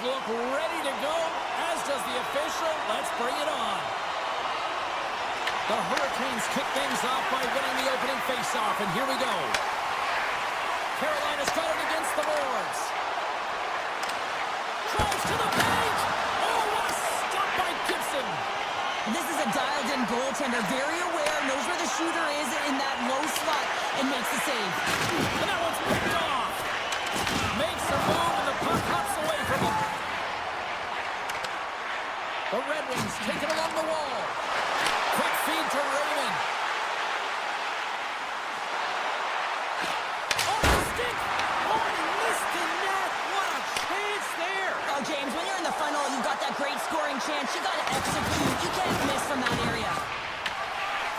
look ready to go, as does the official. Let's bring it on. The Hurricanes kick things off by winning the opening faceoff, and here we go. Carolina's got it against the boards. Drives to the paint. Oh, what a stop by Gibson. This is a dialed-in goaltender, very aware, knows where the shooter is in that low slot, and makes the save. And that one's picked off. Makes a move, and the puck hops away from him. The Red Wings take it along the wall. Quick feed to Raymond. Oh, the stick! Oh, he missed the net. What a chance there. Oh, James, when you're in the funnel, you've got that great scoring chance. You got to execute. You can't miss from that area.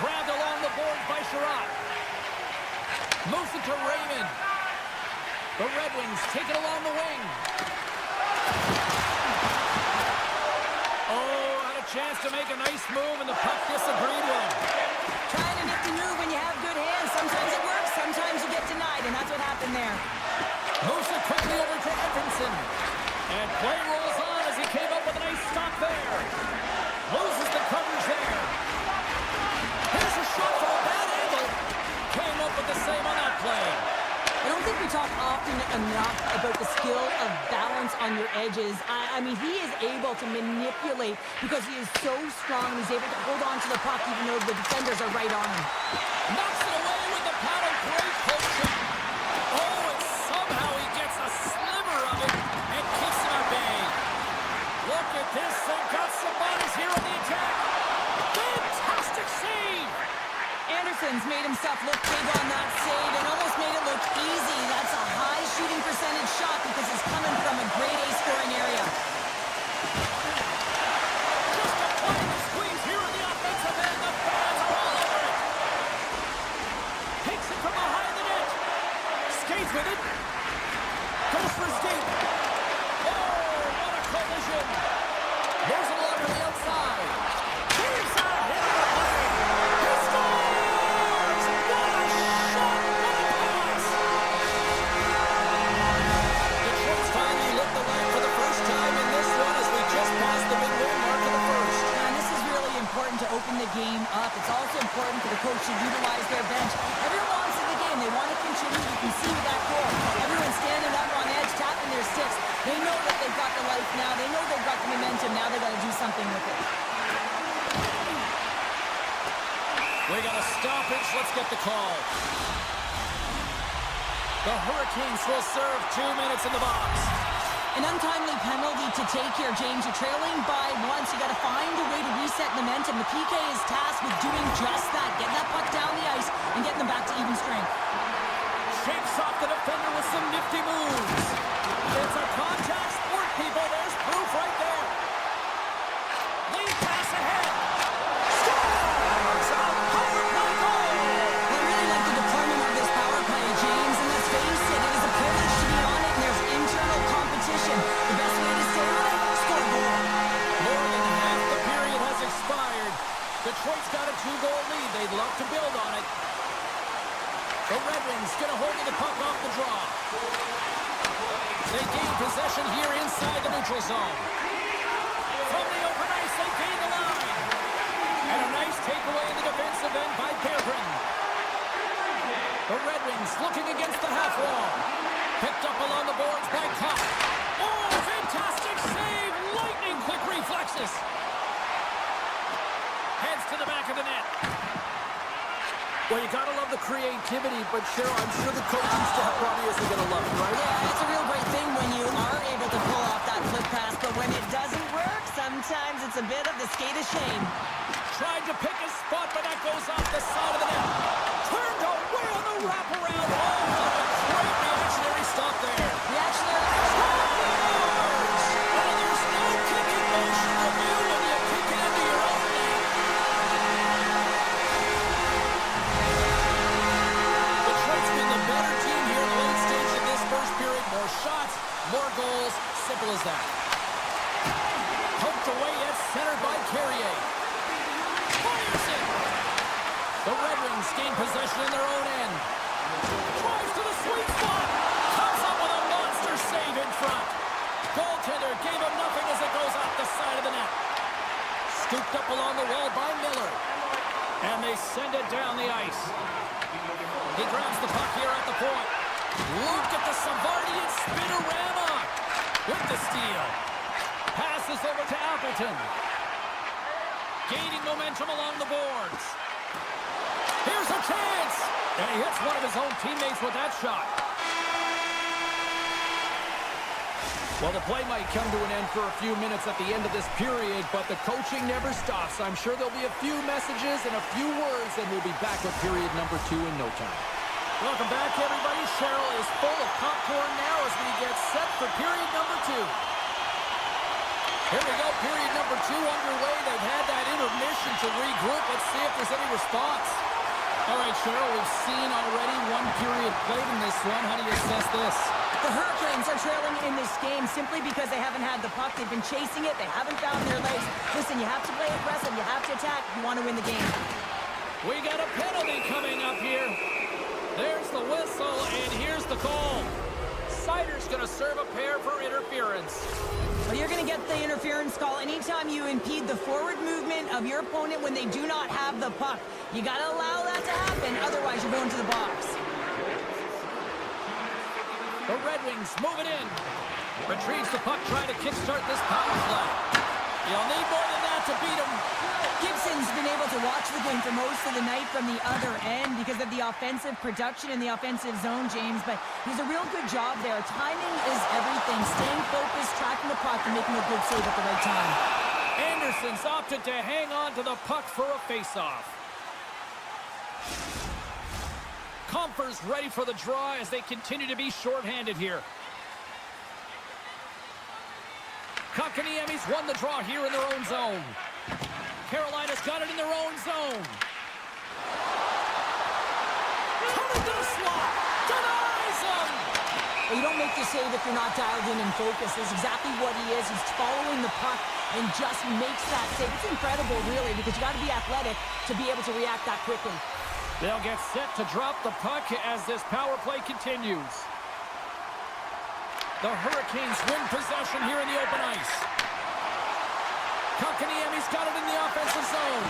Grabbed along the boards by Sherratt. Moves it to Raymond. The Red Wings take it along the wing. Oh, had a chance to make a nice move, and the puck disagreed with him. Trying a nifty move when you have good hands. Sometimes it works, sometimes you get denied, and that's what happened there. Moves it quickly over to Edmondson. And play rolls on as he came up with a nice stop there. Loses the coverage there. Here's a shot from a bad angle. Came up with the same on that play. I don't think we talk often enough about the skill of balance on your edges. I mean, he is able to manipulate because he is so strong. He's able to hold on to the puck even though the defenders are right on him. Knocks it away with the paddle. Great coaching. Oh, and somehow he gets a sliver of it and keeps him at bay. Look at this. They've got some bodies here on the attack. Fantastic save. Anderson's made himself look big on that save and almost made it look easy. That's a high shooting percentage shot because it's coming from a grade A scoring area. Just a final squeeze here on the offensive end. The fans are all over it. Takes it from behind the net. Skates with it. Goes for his deep. Oh, what a collision. Moves it along to the outside. Here's a hit. He scores! What a shot! What a pass! Detroit's finally lit the lamp for the first time in this one as we just passed the midway mark of the first. And this is really important to open the game up. It's also important for the coach to utilize their bench. Everyone wants in the game. They want to contribute. You can see with that goal. Everyone's standing up on edge, tapping their sticks. They know that they've got the life now. They know they've got the momentum. Now they've got to do something with it. We got a stoppage. Let's get the call. The Hurricanes will serve 2 minutes in the box. An untimely penalty to take here, James. You're trailing by once. You got to find a way to reset momentum. The PK is tasked with doing just that, getting that puck down the ice and getting them back to even strength. Shakes off the defender with some nifty moves. It's a contact sport, people. There's proof right there. Lead pass ahead. Scores! A power play goal! I really like the deployment of this power play, James. And let's face it, it is a privilege to be on it, and there's internal competition. The best way to stay on it, score a goal. More than half the period has expired. Detroit's got a 2-goal lead. They'd love to build on it. The Red Wings get a hold of the puck off the draw. They gain possession here inside the neutral zone. From the open ice, they gain the line. And a nice takeaway in the defensive end by Berggren. The Red Wings looking against the half wall. Picked up along the boards by Kopp. Oh, fantastic save! Lightning quick reflexes. Heads to the back of the net. Well, you gotta love the creativity, but Cheryl, I'm sure the coaching staff probably isn't gonna love it, right? Yeah, it's a real great thing when you are able to pull off that flip pass, but when it doesn't work, sometimes it's a bit of the skate of shame. Tried to pick a spot, but that goes off the side of the net. Turned away on the wraparound. Oh, what a great reactionary stop there. Reactionary. Scores! Oh, there's no kicking motion review when you kick it into your own net. Detroit's been the better team here in the late stage of this first period. More shots, more goals. Simple as that. Poked away at center by Carrier. Fires it! The Red Wings gain possession in their own end. Drives to the sweet spot. Comes up with a monster save in front. Goal goaltender gave him nothing as it goes off the side of the net. Scooped up along the wall by Miller. And they send it down the ice. He grabs the puck here at the point. Look at the Savardian spinorama with the steal. Passes over to Appleton. Gaining momentum along the boards. Here's a chance. And he hits one of his own teammates with that shot. Well, the play might come to an end for a few minutes at the end of this period, but the coaching never stops. I'm sure there'll be a few messages and a few words, and we'll be back with period number 2 in no time. Welcome back, everybody. Cheryl is full of popcorn now as we get set for period number 2. Here we go, period number 2 underway. They've had that intermission to regroup. Let's see if there's any response. All right, Cheryl, we've seen already one period played in this one. How do you assess this? The Hurricanes are trailing in this game simply because they haven't had the puck. They've been chasing it. They haven't found their legs. Listen, you have to play aggressive. You have to attack if you want to win the game. We got a penalty coming up here. There's the whistle, and here's the call. Sider's going to serve a pair for interference. Well, you're going to get the interference call anytime you impede the forward movement of your opponent when they do not have the puck. You got to allow that to happen, otherwise you're going to the box. The Red Wings moving in. Retrieves the puck, trying to kickstart this power play. You'll need more than that to beat him. Gibson's been able to watch the game for most of the night from the other end because of the offensive production in the offensive zone, James, but he's a real good job there. Timing is everything. Staying focused, tracking the puck, and making a good save at the right time. Anderson's opted to hang on to the puck for a face-off. Comfer's ready for the draw as they continue to be shorthanded here. Kotkaniemi's won the draw here in their own zone. Carolina's got it in their own zone. Coming to the slot. Denies him. Well, you don't make the save if you're not dialed in and focused. That's exactly what he is. He's following the puck and just makes that save. It's incredible, really, because you got to be athletic to be able to react that quickly. They'll get set to drop the puck as this power play continues. The Hurricanes win possession here in the open ice. Kotkaniemi's got it in the offensive zone.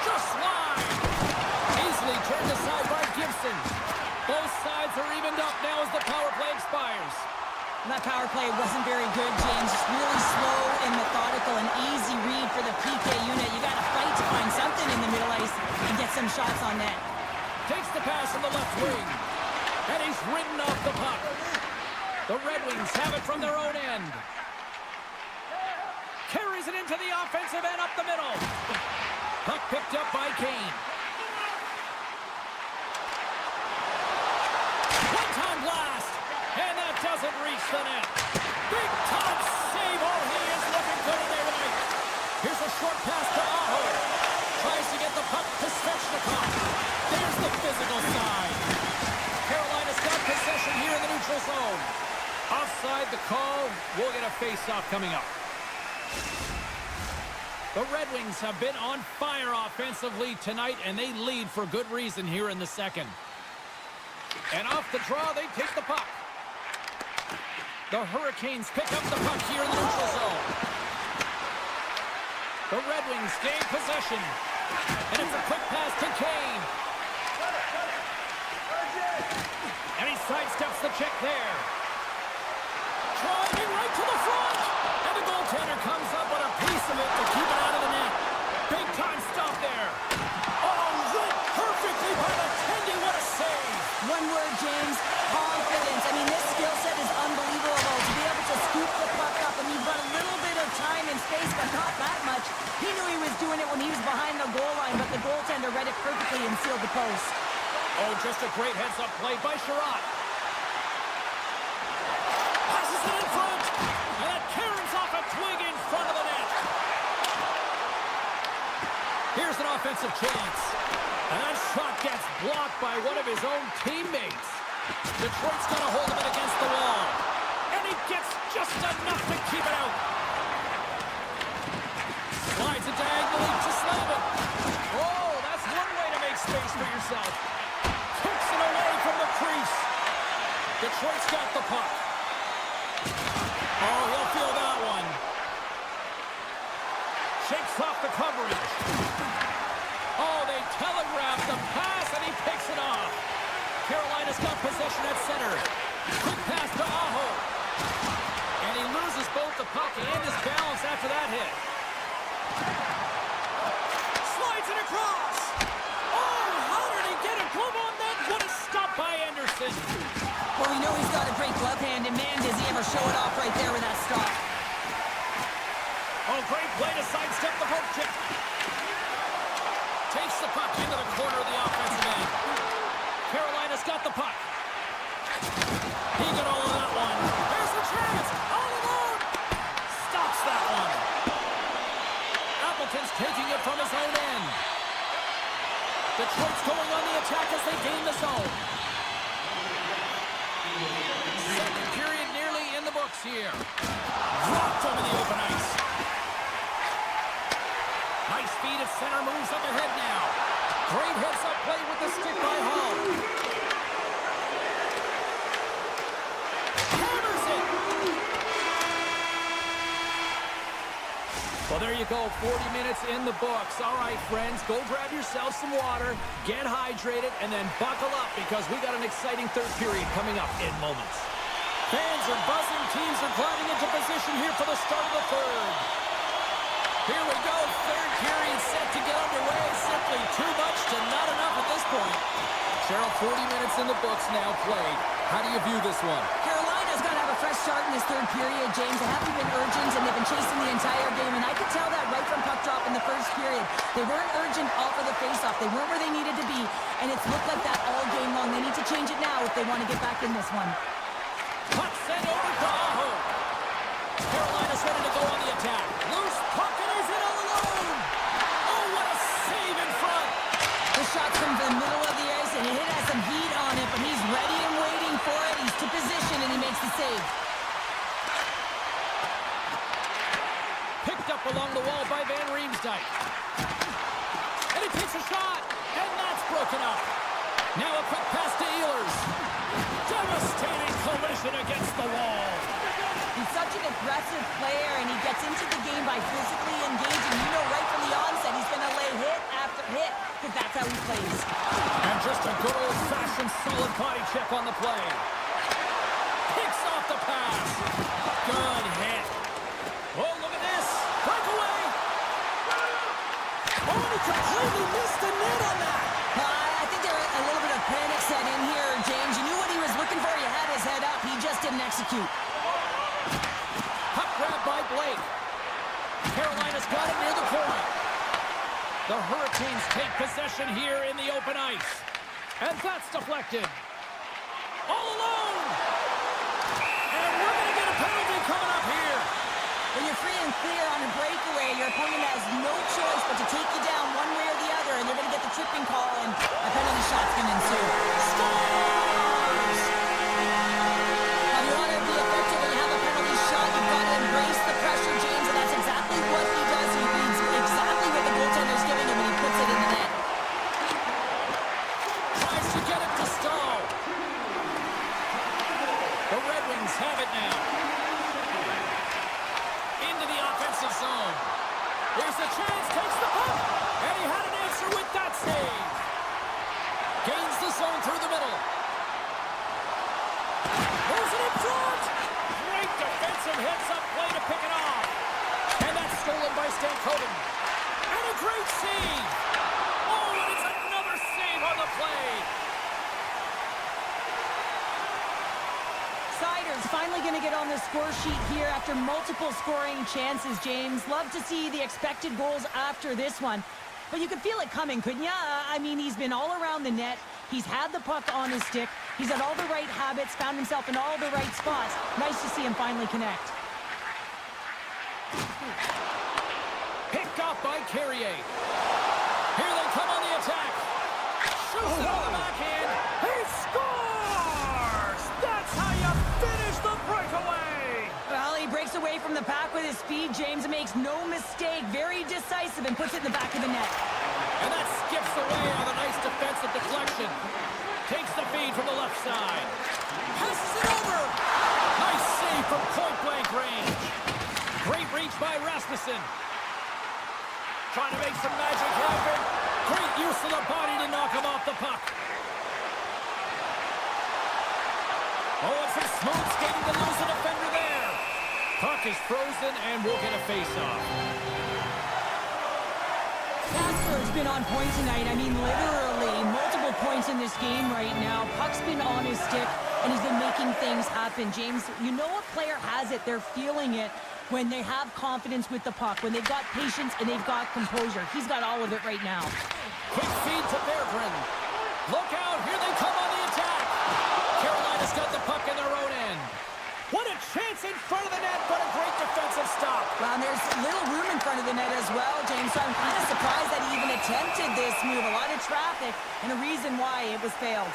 Just wide. Easily turned aside by Gibson. Both sides are evened up now as the power play expires. And that power play wasn't very good, James. Just really slow and methodical. An easy read for the PK unit. You got to fight to find something in the middle ice and get some shots on net. Takes the pass on the left wing. And he's ridden off the puck. The Red Wings have it from their own end. Carries it into the offensive end up the middle. Puck picked up by Kane. One-time blast. And that doesn't reach the net. Big time save. Oh, he is looking good in there tonight. Here's a short pass to Aho. Tries to get the puck to Svechnikov. There's the physical side. Carolina's got possession here in the neutral zone. Offside the call. We'll get a face-off coming up. The Red Wings have been on fire offensively tonight, and they lead for good reason here in the second. And off the draw, they take the puck. The Hurricanes pick up the puck here in the neutral zone. The Red Wings gain possession. And it's a quick pass to Kane. And he sidesteps the check there. Driving right to the front. And the goaltender comes up with a piece of it to keep it out of the net. Big time stop there. Oh, read perfectly by the Tendy. What a save. One word, James, confidence. I mean, this skill set is unbelievable. To be able to scoop the puck up, and you've got a little bit of time and space, but not that much. He knew he was doing it when he was behind the goal line, but the goaltender read it perfectly and sealed the post. Oh, just a great heads-up play by Sherratt. Passes it in front. And it caroms off a twig in front of the net. Here's an offensive chance. And that shot gets blocked by one of his own teammates. Detroit's got a hold of it against the wall. And he gets just enough to keep it out. Slides it diagonally to Slavin. Oh, that's one way to make space for yourself. Kicks it away from the crease. Detroit's got the puck. Oh, he'll feel that coverage. Oh, they telegraphed the pass, and he picks it off. Carolina's got possession at center. Quick pass to Aho. And he loses both the puck and his balance after that hit. Slides it across. Oh, how did he get a glove on that? What a stop by Anderson. Well, we know he's got a great glove hand, and man, does he ever show it off right there with that stop. Oh, great play to sidestep the poke check. Takes the puck into the corner of the offensive end. Carolina's got the puck. He got all of that one. There's the chance. All alone. Stops that one. Appleton's taking it from his own end. Detroit's going on the attack as they gain the zone. Second period nearly in the books here. Dropped over the open ice. Nice feed at center, moves up ahead now. Great heads-up play with the stick by Hall. Hammers it! Well, there you go, 40 minutes in the books. All right, friends, go grab yourself some water, get hydrated, and then buckle up because we got an exciting third period coming up in moments. Fans are buzzing, teams are gliding into position here for the start of the third. Here we go, third period set to get underway. Simply too much to not enough at this point. Cheryl, 40 minutes in the books now played. How do you view this one? Carolina's got to have a fresh start in this third period, James. They haven't been urgent, and they've been chasing the entire game, and I could tell that right from puck drop in the first period. They weren't urgent off of the faceoff. They weren't where they needed to be, and it's looked like that all game long. They need to change it now if they want to get back in this one. Puck sent over to Aho. Carolina's ready to go on the attack. Loose puck, and he's in all alone. Oh, what a save in front. The shot from the middle of the ice, and it has some heat on it, but he's ready and waiting for it. He's to position, and he makes the save. Picked up along the wall by Van Riemsdyk. And he takes a shot, and that's broken up. Now a quick pass to Ehlers. Devastating collision against the wall. He's such an aggressive player, and he gets into the game by physically engaging. You know right from the onset he's going to lay hit after hit, because that's how he plays. And just a good old-fashioned solid body check on the play. Picks off the pass. Good hit. Oh, look at this. Breakaway. Oh, he completely missed the net on that. I think there a little bit of panic set in here, James. You knew what he was looking for. He had his head up. He just didn't execute. Puck grab by Blake. Carolina's got it near the point. The Hurricanes take possession here in the open ice. And that's deflected. All alone. And we're going to get a penalty coming up here. When you're free and clear on a breakaway, your opponent has no choice but to take you down one way or the other, and you're going to get the tripping call, and a penalty shot's going to ensue. Scores! Now, you want to be effective when you have a penalty shot. You've got to embrace the pressure, James, and that's exactly what he does. He reads exactly what the goaltender's giving him, and he puts it in the net. Tries to get it to Stahl. The Red Wings have it now. Into the offensive zone. Here's the chance, takes the puck, and he had an answer with that save. Gains the zone through the middle. Moves it in front. Great defensive heads-up play to pick it off. And that's stolen by Stankoven. And a great save. Oh, and it's another save on the play. Siders finally going to get on the score sheet here after multiple scoring chances, James. Love to see the expected goals after this one. But you could feel it coming, couldn't you? I mean, he's been all around the net. He's had the puck on his stick. He's had all the right habits, found himself in all the right spots. Nice to see him finally connect. Picked off by Carrier. Here they come on the attack. Shoots it on the backhand. He scores! That's how you finish the breakaway! Well, he breaks away from the pack with his speed, James, and makes no mistake. Very decisive and puts it in the back of the net. And that skips away on a nice defensive deflection. Takes the feed from the left side. Passes it over! Nice save from point-blank range. Great reach by Rasmussen. trying to make some magic happen. Great use of the body to knock him off the puck. Oh, and some smooth skating to lose the defender there. Puck is frozen and we'll get a face-off. Casper's been on point tonight. I mean, literally, multiple points in this game right now. Puck's been on his stick, and he's been making things happen. James, you know a player has it. They're feeling it when they have confidence with the puck, when they've got patience and they've got composure. He's got all of it right now. Quick feed to Berggren. Look out, here they come on the attack. Carolina's got the puck in their own end. What a chance in front of the net, but a great defensive stop. Well, and there's little room in front of the net as well, James, so I'm kind of surprised that he even attempted this move. A lot of traffic, and a reason why it was failed.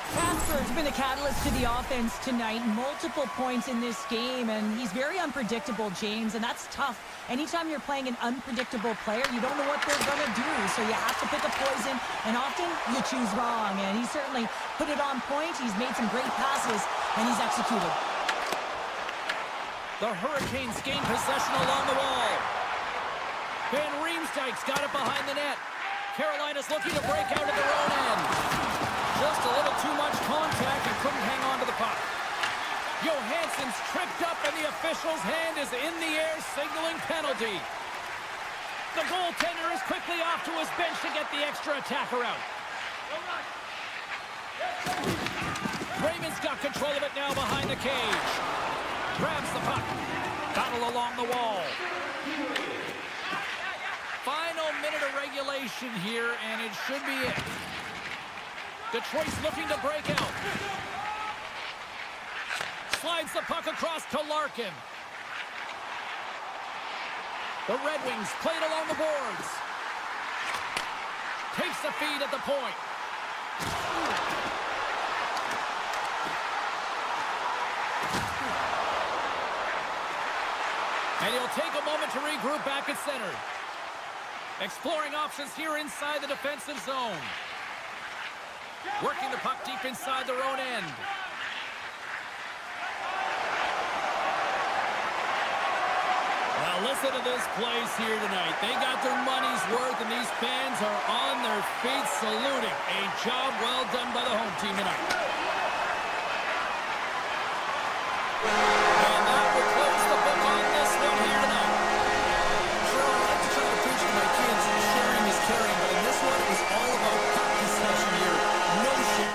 Casper's been a catalyst to the offense tonight. Multiple points in this game, and he's very unpredictable, James, and that's tough. Anytime you're playing an unpredictable player, you don't know what they're going to do, so you have to pick a poison, and often you choose wrong, and he certainly put it on point. He's made some great passes, and he's executed. The Hurricanes gain possession along the wall. Van Riemsdyk's got it behind the net. Carolina's looking to break out of their own end. Just a little too much contact and couldn't hang on to the puck. Johansson's tripped up and the official's hand is in the air signaling penalty. The goaltender is quickly off to his bench to get the extra attacker out. Raymond's got control of it now behind the cage. Grabs the puck. Battle along the wall. Final minute of regulation here, and it should be it. Detroit's looking to break out. Slides the puck across to Larkin. The Red Wings play it along the boards. Takes the feed at the point. And he'll take a moment to regroup back at center. Exploring options here inside the defensive zone. Working the puck deep inside their own end. Now listen to this place here tonight. They got their money's worth, and these fans are on their feet saluting. A job well done by the home team tonight. And that will close the book on this one here tonight. Sure, I like to try to preach to my kids, sharing is caring, but in this one, it was all about puck possession here. No shit.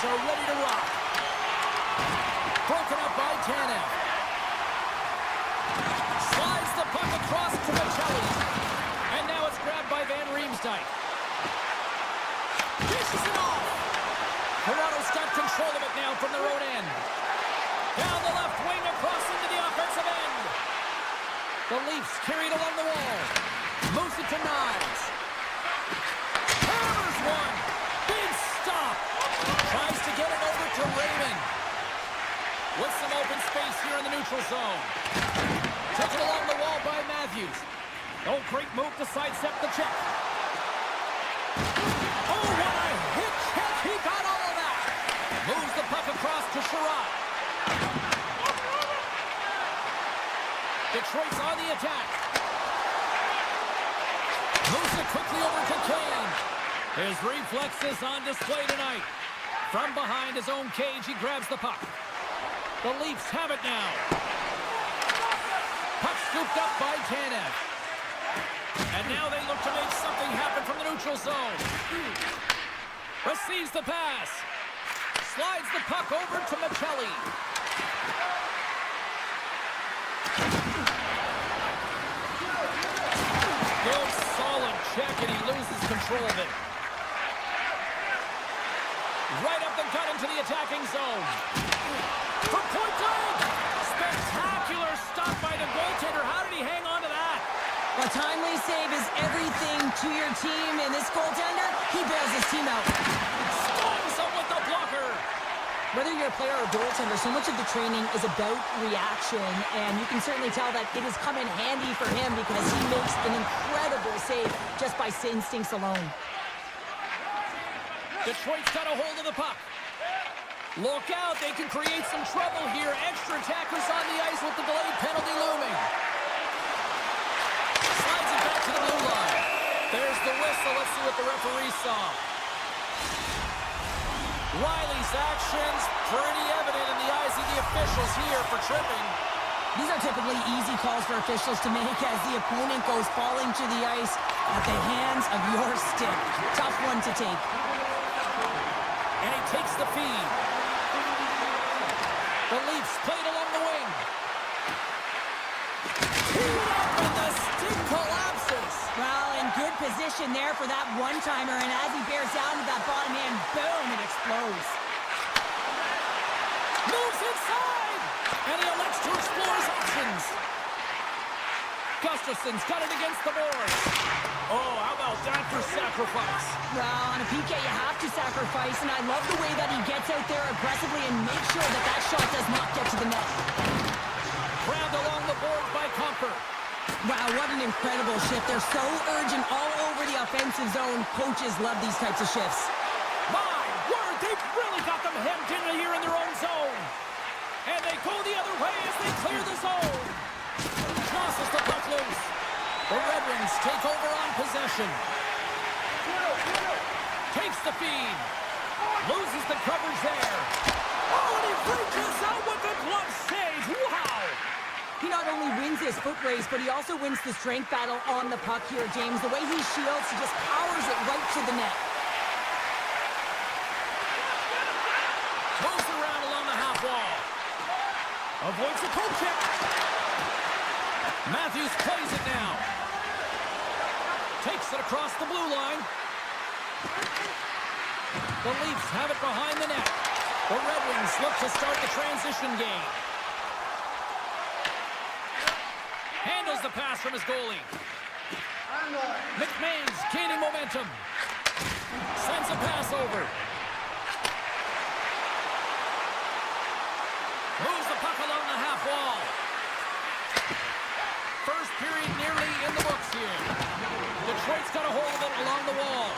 are ready to rock. Broken up by Tanev. Slides the puck across to Michelli. And now it's grabbed by Van Riemsdyk. Dishes it off. Toronto's got control of it now from their own end. Down the left wing across into the offensive end. The Leafs carried along the wall. Moves it to Knies. Hammers one. Big stop. Tries to get it over to Raymond. With some open space here in the neutral zone. Taken along the wall by Matthews. Oh, great move to sidestep the check. Oh, what a hit check. He got all of that. Moves the puck across to Sherrod. Detroit's on the attack. Moves it quickly over to Kane. His reflexes on display tonight. From behind his own cage, he grabs the puck. The Leafs have it now. Puck scooped up by Tanev. And now they look to make something happen from the neutral zone. Receives the pass. Slides the puck over to Michelli. Good solid check, and he loses control of it. Right up the gut into the attacking zone. For point blank! Spectacular stop by the goaltender. How did he hang on to that? A timely save is everything to your team, and this goaltender, he bails his team out. Stones him with the blocker. Whether you're a player or a goaltender, so much of the training is about reaction, and you can certainly tell that it has come in handy for him because he makes an incredible save just by instincts alone. Detroit's got a hold of the puck. Look out, they can create some trouble here. Extra attackers on the ice with the delayed penalty looming. Slides it back to the blue line. There's the whistle. Let's see what the referee saw. Riley's actions pretty evident in the eyes of the officials here for tripping. These are typically easy calls for officials to make as the opponent goes falling to the ice at the hands of your stick. Tough one to take. And he takes the feed. The Leafs played along the wing. Teed up and the stick collapses. Well, in good position there for that one-timer, and as he bears down to that bottom end, boom, it explodes. Moves inside! And he elects to explore his options. Gustafson's got it against the boards. Oh, how about that for sacrifice? Well, on a PK, you have to sacrifice, and I love the way that he gets out there aggressively and makes sure that that shot does not get to the net. Grabbed along the board by Comfort. Wow, what an incredible shift. They're so urgent all over the offensive zone. Coaches love these types of shifts. My word, they've really got them hemmed in here in their own zone. And they go the other way as they clear the zone. Tosses the puck loose. The Red Wings take over on possession. Takes the feed. Loses the coverage there. Oh, and he reaches out with the glove save. Wow! He not only wins his foot race, but he also wins the strength battle on the puck here, James. The way he shields, he just powers it right to the net. Moves around along the half wall. Avoids the poke check. Matthews plays it now. Takes it across the blue line. The Leafs have it behind the net. The Red Wings look to start the transition game. Handles the pass from his goalie. McMahon's gaining momentum. Sends a pass over. Moves the puck along the half wall. First period nearly in the books here. Detroit's got a hold of it along the wall.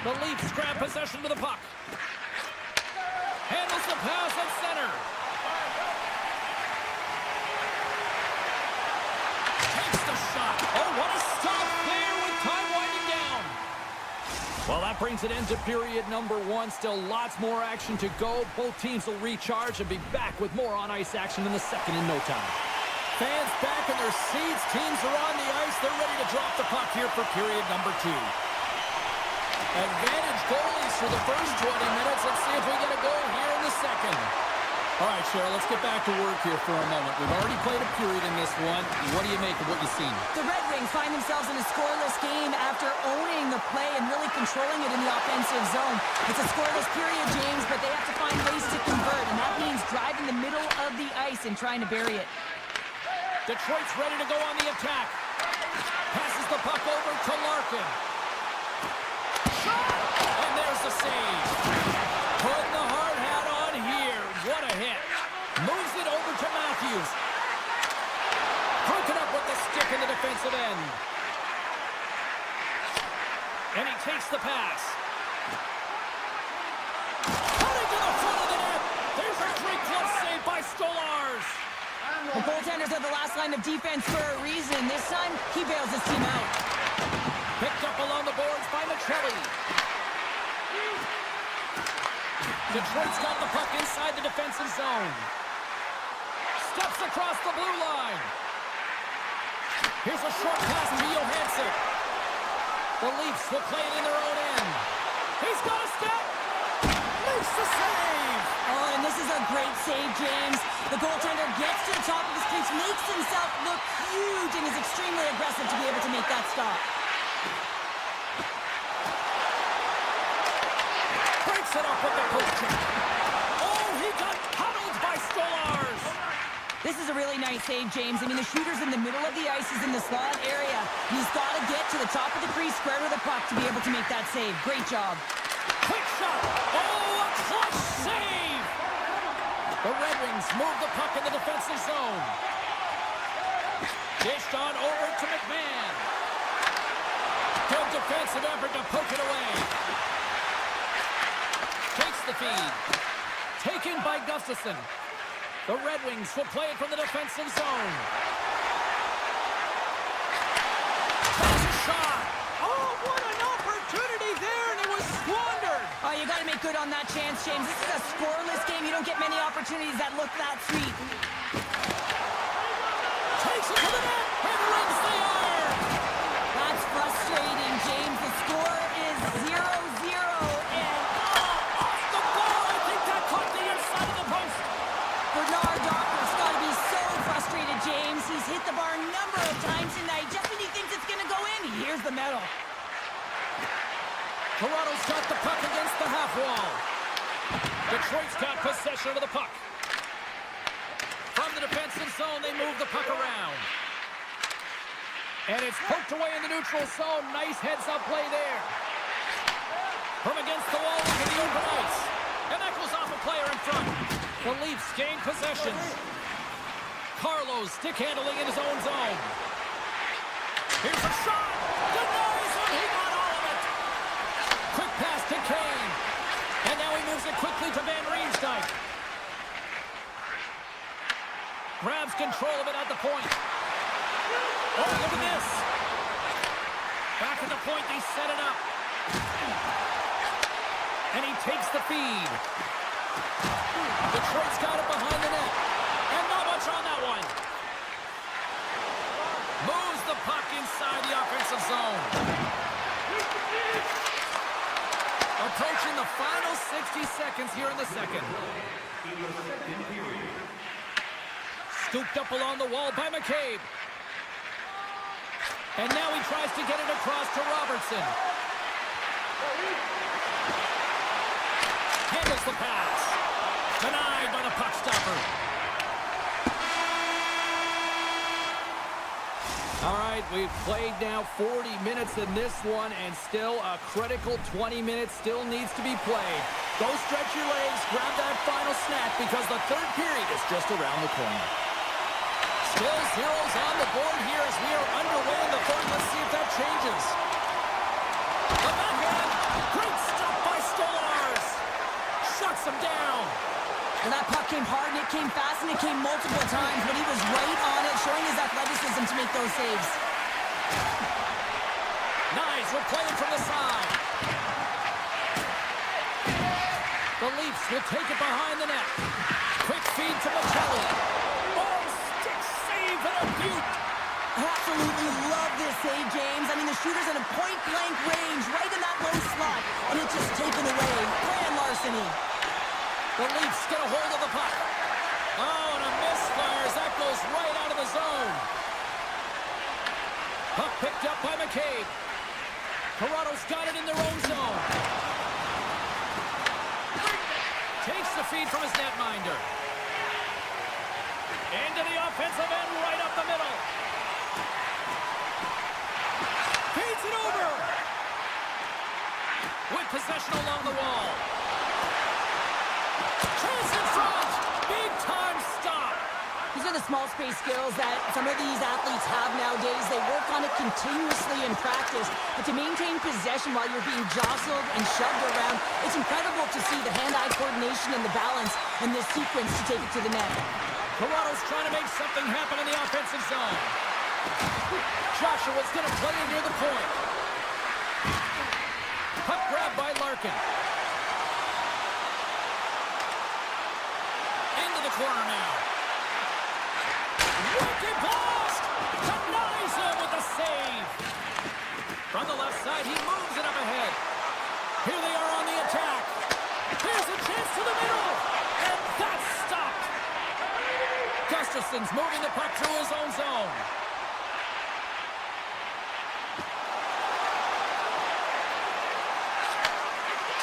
The Leafs grab possession to the puck. Handles the pass at center. Takes the shot. Oh, what a stop there with time winding down. Well, that brings it into period number one. Still lots more action to go. Both teams will recharge and be back with more on-ice action in the second in no time. Fans back in their seats. Teams are on the ice. They're ready to drop the puck here for period number two. Advantage goalies for the first 20 minutes. Let's see if we get a goal here in the second. All right, Cheryl, let's get back to work here for a moment. We've already played a period in this one. What do you make of what you've seen? The Red Wings find themselves in a scoreless game after owning the play and really controlling it in the offensive zone. It's a scoreless period, James, but they have to find ways to convert, and that means driving the middle of the ice and trying to bury it. Detroit's ready to go on the attack. Passes the puck over to Larkin. Shot! And there's the save. Putting the hard hat on here. What a hit. Moves it over to Matthews. Broken up with the stick in the defensive end. And he takes the pass. Cutting to the front of the net. There's a great glove save by Stolarz. The goaltenders are the last line of defense for a reason. This time, he bails his team out. Picked up along the boards by Michelli. Detroit's got the puck inside the defensive zone. Steps across the blue line. Here's a short pass to Johansson. The Leafs will play it in their own end. He's got a step. Makes the save. Oh, and this is a great save, James. The goaltender gets to the top of his crease, makes himself look huge, and is extremely aggressive to be able to make that stop. Breaks it up with the post check. Oh, he got huddled by Stolarz. This is a really nice save, James. I mean, the shooter's in the middle of the ice. He's in the slot area. He's got to get to the top of the crease, square with the puck to be able to make that save. Great job. Quick shot. Oh, a clutch save. The Red Wings move the puck in the defensive zone. Dished on over to McMahon. Good defensive effort to poke it away. Takes the feed. Taken by Gustafsson. The Red Wings will play it from the defensive zone. Has a shot. Oh, what an opportunity there, and it was squandered. Oh, you got to make good on that chance, James. This is a scoreless game. You don't get many opportunities that look that sweet. Takes it to the net and rings the iron. That's frustrating, James. The score is 0-0, and Off the ball. I think that caught the inside of the post. Bernard Docker's got to be so frustrated, James. He's hit the bar a number of times tonight. Just when he thinks it's going to go in, here's the medal. Toronto's got the puck against the half wall. Detroit's got possession of the puck. From the defensive zone, they move the puck around. And it's poked away in the neutral zone. Nice heads-up play there. From against the wall into the open ice. And that goes off a player in front. The Leafs gain possession. Carlos stick handling in his own zone. Here's a shot. Denies him. He got all of it. Quick pass to Kane. And now he moves it quickly to Van Riemsdyk. Grabs control of it at the point. Oh, look at this. Back at the point, they set it up. And he takes the feed. Detroit's got it behind the net. And not much on that one. Moves the puck inside the offensive zone. Approaching the final 60 seconds here in the second. Scooped up along the wall by McCabe. And now he tries to get it across to Robertson. Handles the pass. Denied by the puck stopper. All right, we've played now 40 minutes in this one, and still a critical 20 minutes still needs to be played. Go stretch your legs, grab that final snack, because the third period is just around the corner. Still zeros on the board here as we are underway in the third. Let's see if that changes. The backhand. Great stop by Stolarz. Shuts him down. And that puck came hard, and it came fast, and it came multiple times, but he was right on it, showing his athleticism to make those saves. Nice, we're playing from the side. The Leafs will take it behind the net. Quick feed to Michelli. Oh, stick save and a beaut. I absolutely love this save, James. I mean, the shooter's in a point-blank range, right in that low slot. barricade. Toronto's got it in their own zone. Takes the feed from his netminder. Into the offensive end, right up the middle. Feeds it over. With possession along the wall. Chance in front. Big time stop. These are the small space skills that some of these athletes have nowadays. They work on it continuously in practice. But to maintain possession while you're being jostled and shoved around, it's incredible to see the hand-eye coordination and the balance in this sequence to take it to the net. Toronto's trying to make something happen in the offensive zone. Joshua's going to play it near the point. Puck grab by Larkin. Into the corner now. Wicked blast! Denies him with the save. From the left side, he moves it up ahead. Here they are on the attack. Here's a chance to the middle. And that's stopped. Gustafson's moving the puck through his own zone.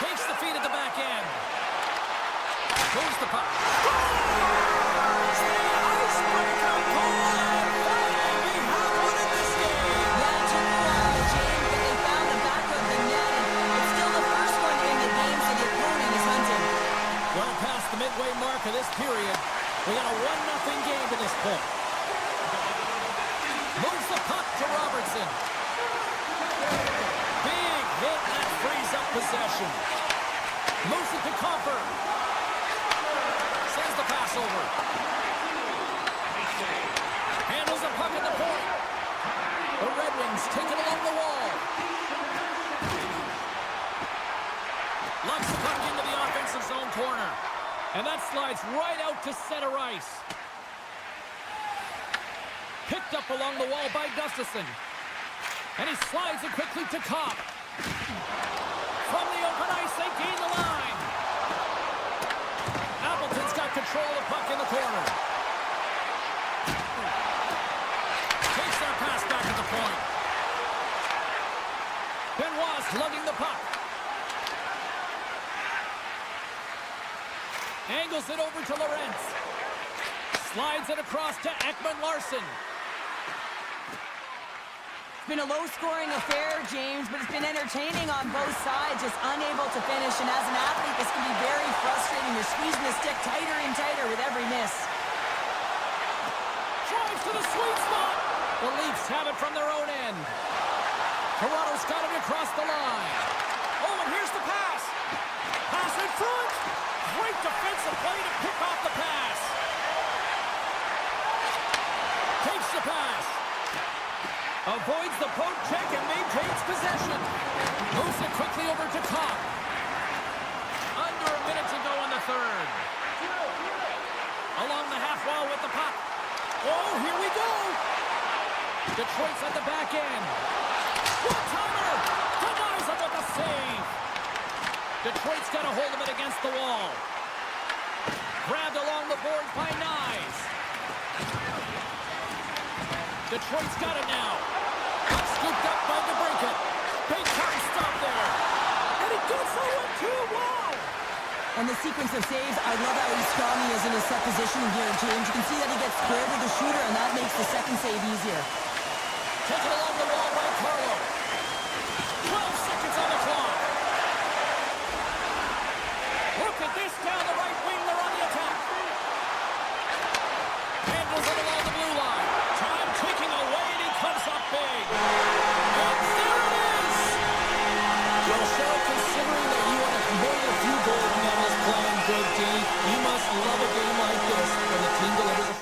Takes the feed at the back end. Moves the puck. Scores! The icebreaker goal! We have one in this game. Yeah, it took a while, James, but they found the back of the net, and it's still the first one in the game, so the opponent is hunting. Well past the midway mark of this period, we got a 1-0 game to this point. Moves the puck to Robertson. Big hit that frees up possession. Moves it to Copper. Sends the pass over. Handles the puck at the point. The Red Wings take it along the wall. Locks the puck into the offensive zone corner. And that slides right out to center ice. Picked up along the wall by Gustafson. And he slides it quickly to Kopp. From the open ice, they gain the line. Appleton's got control of the puck in the corner. Takes that pass back at the point. Benoit's lugging the puck. Angles it over to Lorentz. Slides it across to Ekman-Larsson. It's been a low-scoring affair, James, but it's been entertaining on both sides, just unable to finish. And as an athlete, this can be very frustrating. You're squeezing the stick tighter and tighter with every miss. Drives to the sweet spot. The Leafs have it from their own end. Toronto's got it across the line. Oh, and here's the pass. Pass in front. Great defensive play to pick off the pass. Takes the pass. Avoids the poke check and maintains possession. Moves it quickly over to Kopp. Under a minute to go in the third. Along the half wall with the puck. Oh, here we go. Detroit's at the back end. One-timer. Denies him with a save. Detroit's got a hold of it against the wall. Grabbed along the boards by Nyes. Detroit's got it now. Scooped up by DeBrincat. Big time stop there. And he gets the 1-2. Wow. And the sequence of saves, I love how strong he is in his set positioning here, James. You can see that he gets squared with the shooter, and that makes the second save easier. Taken along the wall by Carlo. 12 seconds on the clock. Look at this down the right wing. They're on the attack. Handles it along the blue line. Time ticking away, and he comes up big. And there it is. Joe Sherrill, considering that you want to convert a few goals when that is playing good D, you must love a game like this when the team delivers a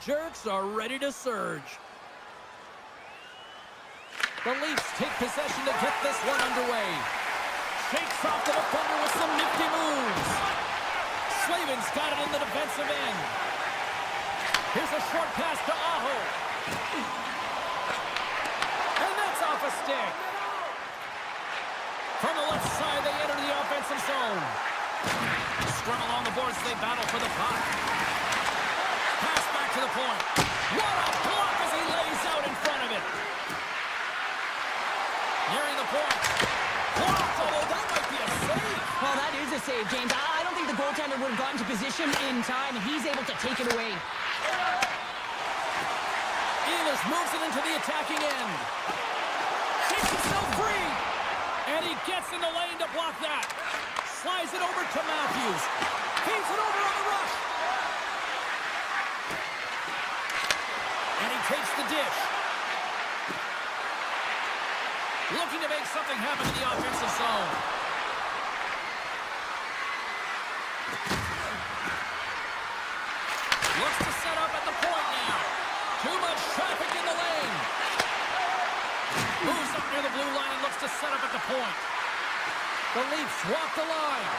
Jerks are ready to surge. The Leafs take possession to get this one underway. Shakes off the defender with some nifty moves. Slavin's got it in the defensive end. Here's a short pass to Aho. And that's off a stick. From the left side, they enter the offensive zone. Scrum along the boards, they battle for the puck. Pass back to the point. What a block as he lays out in front of it. Nearing the point. Blocked, although that might be a save. Well, that is a save, James. I don't think the goaltender would have gotten to position in time, and he's able to take it away. Ehlers moves it into the attacking end. Shakes himself free. And he gets in the lane to block that. Slides it over to Matthews. Feeds it over on the rush. And he takes the dish. Looking to make something happen in the offensive zone. Looks to set up at the point now. Too much traffic in the lane. Moves up near the blue line and looks to set up at the point. The Leafs walk the line.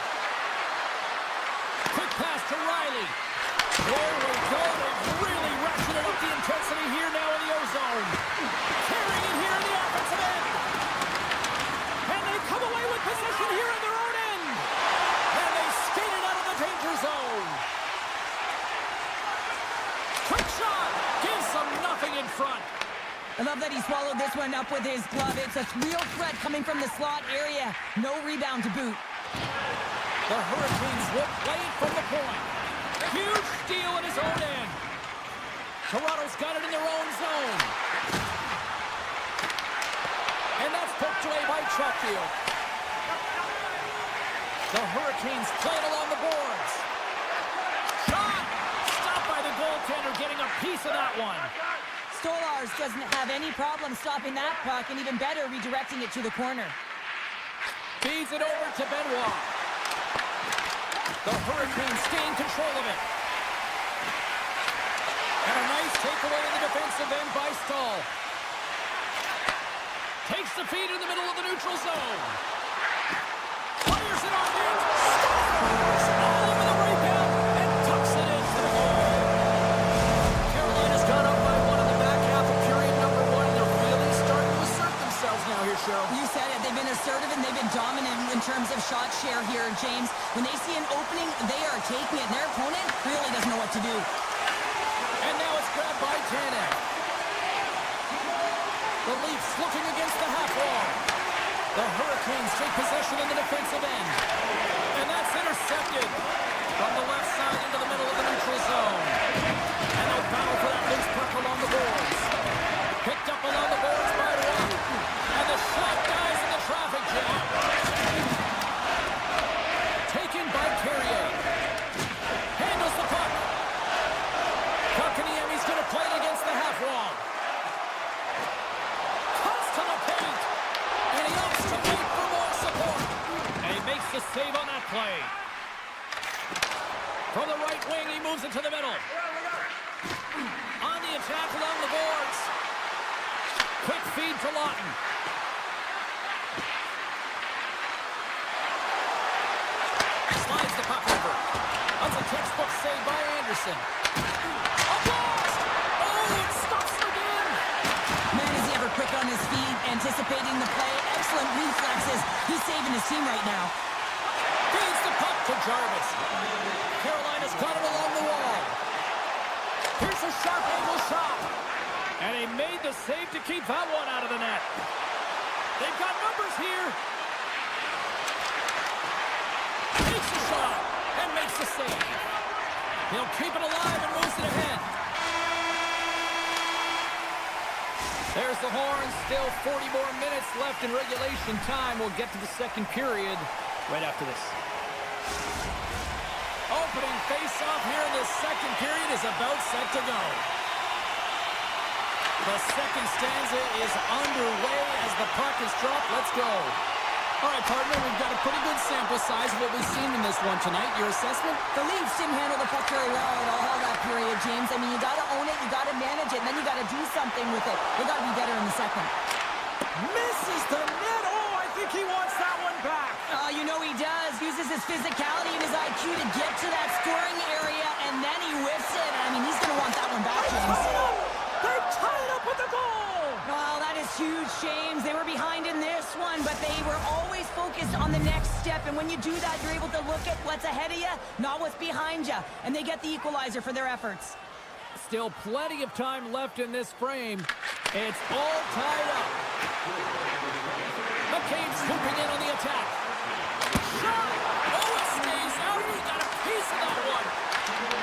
Quick pass to Riley. There we go. They've really ratcheted up the intensity here now in the O-zone. Carrying it here in the offensive end. And they come away with possession here in their own end. And they skate it out of the danger zone. Quick shot. Gives them nothing in front. I love that he swallowed this one up with his glove. It's a real threat coming from the slot area. No rebound to boot. The Hurricanes will play it from the point. Huge steal at his own end. Toronto's got it in their own zone. And that's poked away by Chatfield. The Hurricanes play it along the boards. Shot! Stopped by the goaltender, getting a piece of that one. Stolarz doesn't have any problem stopping that puck, and even better, redirecting it to the corner. Feeds it over to Benoit. The Hurricanes stay in control of it. And a nice takeaway in the defensive end by Stahl. Takes the feed in the middle of the neutral zone. Fires it on net. Scores all over the rebound and tucks it into the goal. Carolina's got up by one in the back half of period number one. They're really starting to assert themselves now here, Cheryl. You said it. They've been assertive and they've been dominant in terms of shot share here, James. When they see an opening, they are taking it. And their opponent really doesn't know what to do. And now it's grabbed by Tanev. The Leafs looking against the half wall. The Hurricanes take possession in the defensive end. And that's intercepted from the left side into the middle of the neutral zone. And they'll battle for that loose puck along the boards. Picked up along the boards by Roy. And the shot dies in the traffic jam. Taken by Carrier. Handles the puck. Kotkaniemi's going to play it against the half wall. Cuts to the paint. And he opts to wait for more support. And he makes the save on that play. From the right wing, he moves it to the middle. On the attack along the boards. Quick feed to Lawton. Slides the puck over. That's a textbook save by Anderson. A blast! Oh, it stops again! Man, is he ever quick on his feet, anticipating the play. Excellent reflexes. He's saving his team right now. Feeds the puck to Jarvis. Carolina's got it along the wall. Here's a sharp angle shot. And he made the save to keep that one out of the net. They've got numbers here. Takes the shot and makes the save. He'll keep it alive and moves it ahead. There's the horn. Still 40 more minutes left in regulation time. We'll get to the second period right after this. Opening face-off here in the second period is about set to go. The second stanza is underway as the puck is dropped. Let's go. All right, partner, we've got a pretty good sample size of what we've seen in this one tonight. Your assessment? The Leafs didn't handle the puck very well at all that period, James. I mean, you got to own it, you got to manage it, and then you got to do something with it. They got to be better in the second. Misses the net. Oh, I think he wants that one back. Oh, you know he does. Uses his physicality and his IQ to get to that scoring area, and then he whiffs it. I mean, he's going to want that one back, James. They tied up with the goal. Well, that is huge, James. They were behind in this one, but they were always focused on the next step. And when you do that, you're able to look at what's ahead of you, not what's behind you. And they get the equalizer for their efforts. Still plenty of time left in this frame. It's all tied up. McCabe swooping in on the attack. Shot! Oh, it stays out. He got a piece of that one.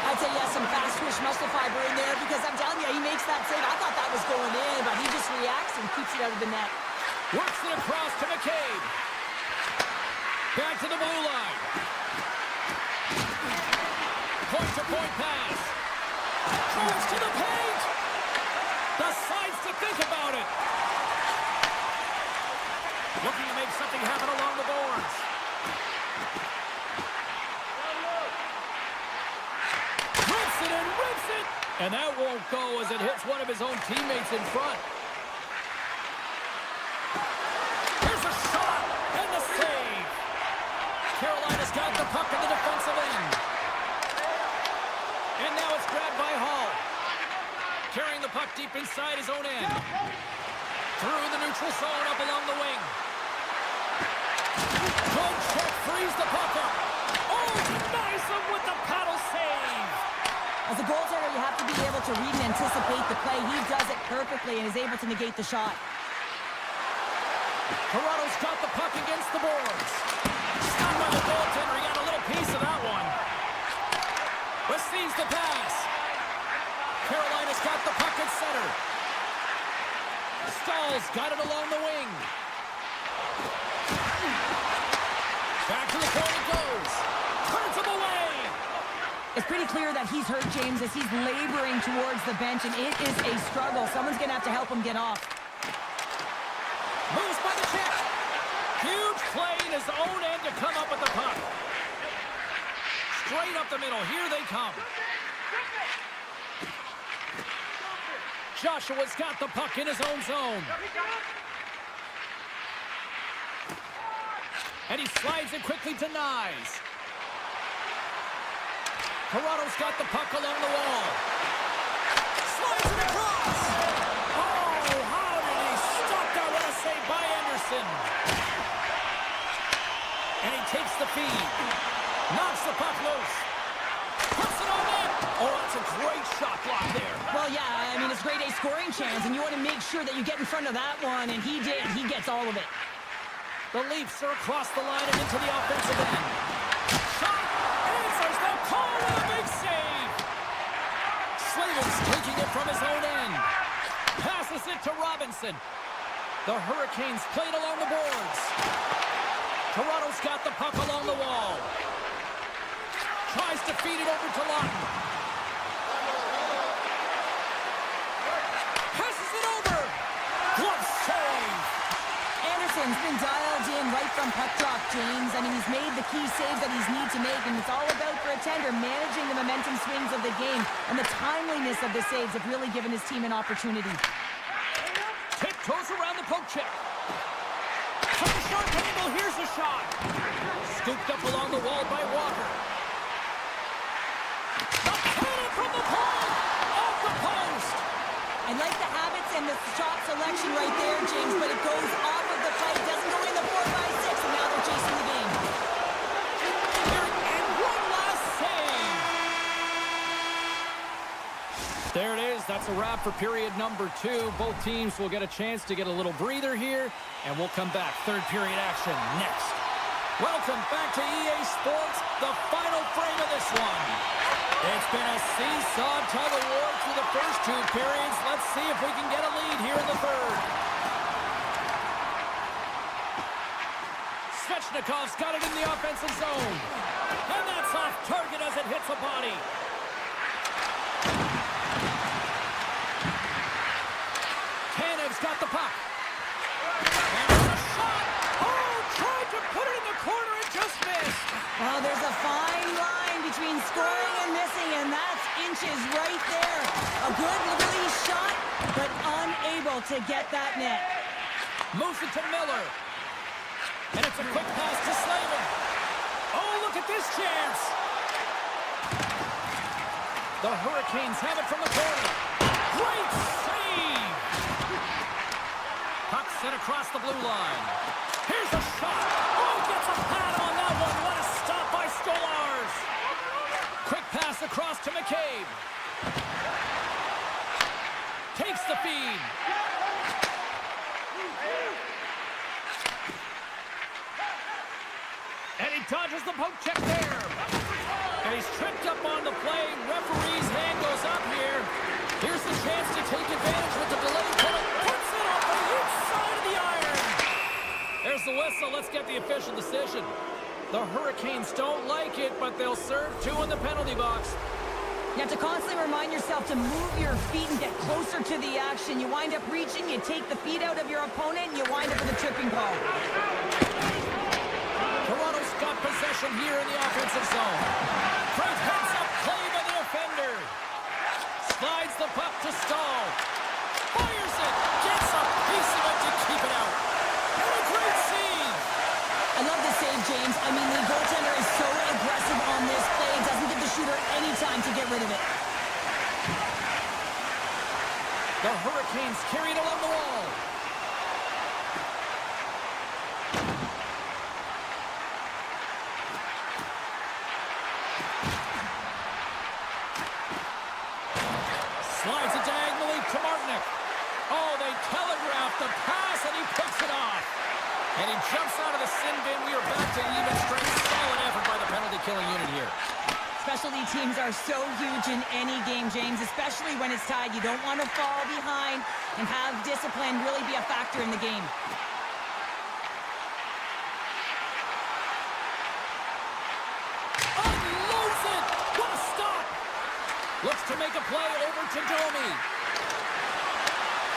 I'd say, yes, some fast twitch muscle fiber in there because I'm telling you, he makes that save. I thought that was going in, but he just reacts and keeps it out of the net. Works it across to McCabe. Back to the blue line. Point-to-point pass. Drives to the paint. Decides to think about it. Looking to make something happen along the boards. Rips it and rips it. And that won't go as it hits one of his own teammates in front. Here's a shot and the save. Carolina's got the puck in the defensive end. And now it's grabbed by Hall. Carrying the puck deep inside his own end. Through the neutral zone up along the wing. Good check, frees the puck up. Oh, denies him with the paddle save. As a goaltender, you have to be able to read and anticipate the play. He does it perfectly and is able to negate the shot. Toronto's got the puck against the boards. Stunned by the goaltender. He got a little piece of that one. Receives the pass. Carolina's got the puck at center. Stahl's got it along the wing. Back to the point it goes. Turns him away. It's pretty clear that he's hurt, James, as he's laboring towards the bench, and it is a struggle. Someone's going to have to help him get off. Moves by the check. Huge play in his own end to come up with the puck. Straight up the middle. Here they come. Joshua's got the puck in his own zone. And he slides it quickly to Nyes. Toronto's got the puck along the wall. Slides it across. Oh, how did he stop that? What a save by Anderson. And he takes the feed. Knocks the puck loose. Puts it on in. Oh, that's a great shot block there. Well, yeah, I mean, it's a grade A scoring chance, and you want to make sure that you get in front of that one, and he did. He gets all of it. The Leafs are across the line and into the offensive end. Shot! Answers the call with a big save! Slavin's taking it from his own end. Passes it to Robinson. The Hurricanes played along the boards. Toronto's got the puck along the wall. Tries to feed it over to Lawton. Passes it over. Glove save. Anderson's been dialed in right from puck drop, James. I mean, he's made the key saves that he's need to make, and it's all about, for a tender, managing the momentum swings of the game, and the timeliness of the saves have really given his team an opportunity. Tiptoes around the poke check. From the short angle, here's a shot. Scooped up along the wall by Walker. The cannon from the point! Off the post! I like the habits and the shot selection right there, James, but it goes off of the plate, doesn't go in the 4-by-6, and now they're chasing the game. And one last save! There it is. That's a wrap for period number 2. Both teams will get a chance to get a little breather here, and we'll come back. Third period action next. Welcome back to EA Sports, the final frame of this one. It's been a seesaw tug of war through the first 2 periods. Let's see if we can get a lead here in the third. Svechnikov's got it in the offensive zone. And that's off target as it hits a body. Tanev's got the puck. And it's a shot. Oh, tried fine line between scoring and missing, and that's inches right there. A good release shot, but unable to get that net. Moves it to Miller. And it's a quick pass to Slavin. Oh, look at this chance. The Hurricanes have it from the corner. Great save. Puck sent across the blue line. Here's a shot. Oh, gets a pad on that one. What a stop by Stolarz. Quick pass across to McCabe. Takes the feed. And he dodges the poke check there. And he's tripped up on the play. Referee's hand goes up here. Here's the chance to take advantage with the delayed penalty. Puts it off the inside of the iron. There's the whistle. Let's get the official decision. The Hurricanes don't like it, but they'll serve 2 in the penalty box. You have to constantly remind yourself to move your feet and get closer to the action. You wind up reaching, you take the feet out of your opponent, and you wind up with a tripping call. Toronto's got possession here in the offensive zone. Great heads-up play by the defender. Slides the puck to Stahl. Fires it. Gets a piece of it to keep it out. And a great save. I love the save, James. I mean, the goaltender is so aggressive on this play. It doesn't give the shooter any time to get rid of it. The Hurricanes carry it along the wall. Slides it diagonally to Martinick. Oh, they telegraphed the pass, and he picks it off. And he jumps out of the sin bin. We are back to even strength. Solid effort by the penalty-killing unit here. Specialty teams are so huge in any game, James, especially when it's tied. You don't want to fall behind and have discipline really be a factor in the game. Unloads it! What a stop! Looks to make a play over to Domi.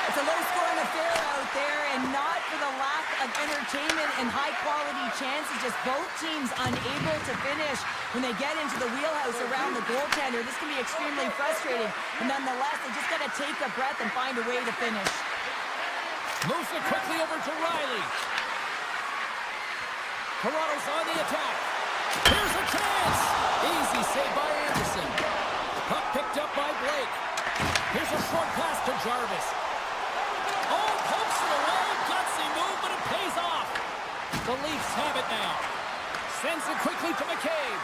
It's a low-scoring affair out there, and not for the lack of entertainment and high-quality chances. Just both teams unable to finish when they get into the wheelhouse around the goaltender. This can be extremely frustrating, but nonetheless, they just got to take a breath and find a way to finish. Moves it quickly over to Riley. Toronto's on the attack. Here's a chance! Easy save by Anderson. Puck picked up by Blake. Here's a short pass to Jarvis. Oh, pokes it away. Gutsy move, but it pays off. The Leafs have it now. Sends it quickly to McCabe.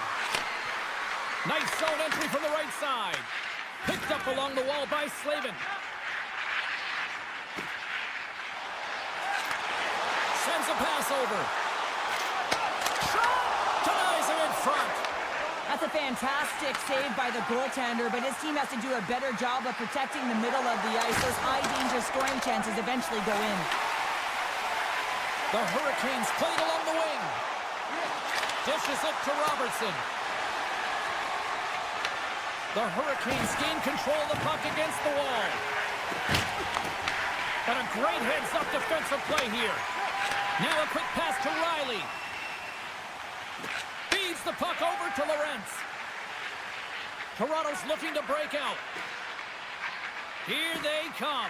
Nice zone entry from the right side. Picked up along the wall by Slavin. Sends a pass over. Shot! Denies him in front. That's a fantastic save by the goaltender, but his team has to do a better job of protecting the middle of the ice. Those high-danger scoring chances eventually go in. The Hurricanes played along the wing. Dishes it to Robertson. The Hurricanes gain control of the puck against the wall. And a great heads-up defensive play here. Now a quick pass to Riley. Feeds the puck over to Lorentz. Toronto's looking to break out. Here they come.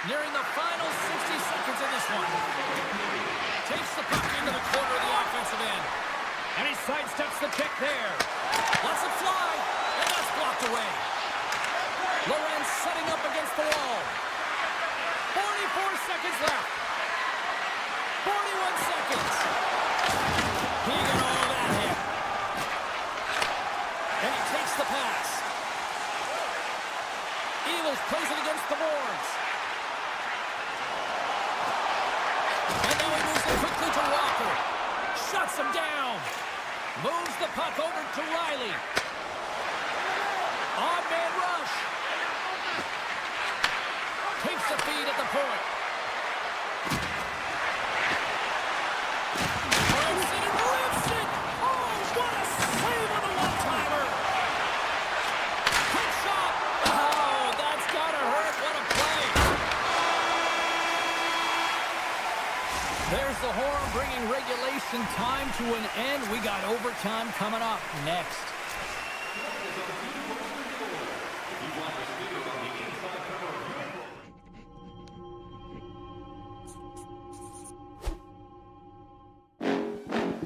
Nearing the final 60 seconds of this one. Takes the puck into the corner of the offensive end. And he sidesteps the kick there. Lets it fly, and that's blocked away. Lorentz setting up against the wall. 44 seconds left. 41 seconds. He got all that hit. And he takes the pass. Ehlers plays it against the boards. And now he moves it quickly to Walker. Shuts him down. Moves the puck over to Riley. Odd man rush. Takes the feed at the point. Rips it and rips it. Oh, what a save on the one-timer. Quick shot. Oh, that's gotta hurt. What a play. There's the horn bringing bring regulation time to an end. We got overtime coming up next.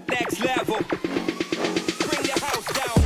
Next level. Bring the house down.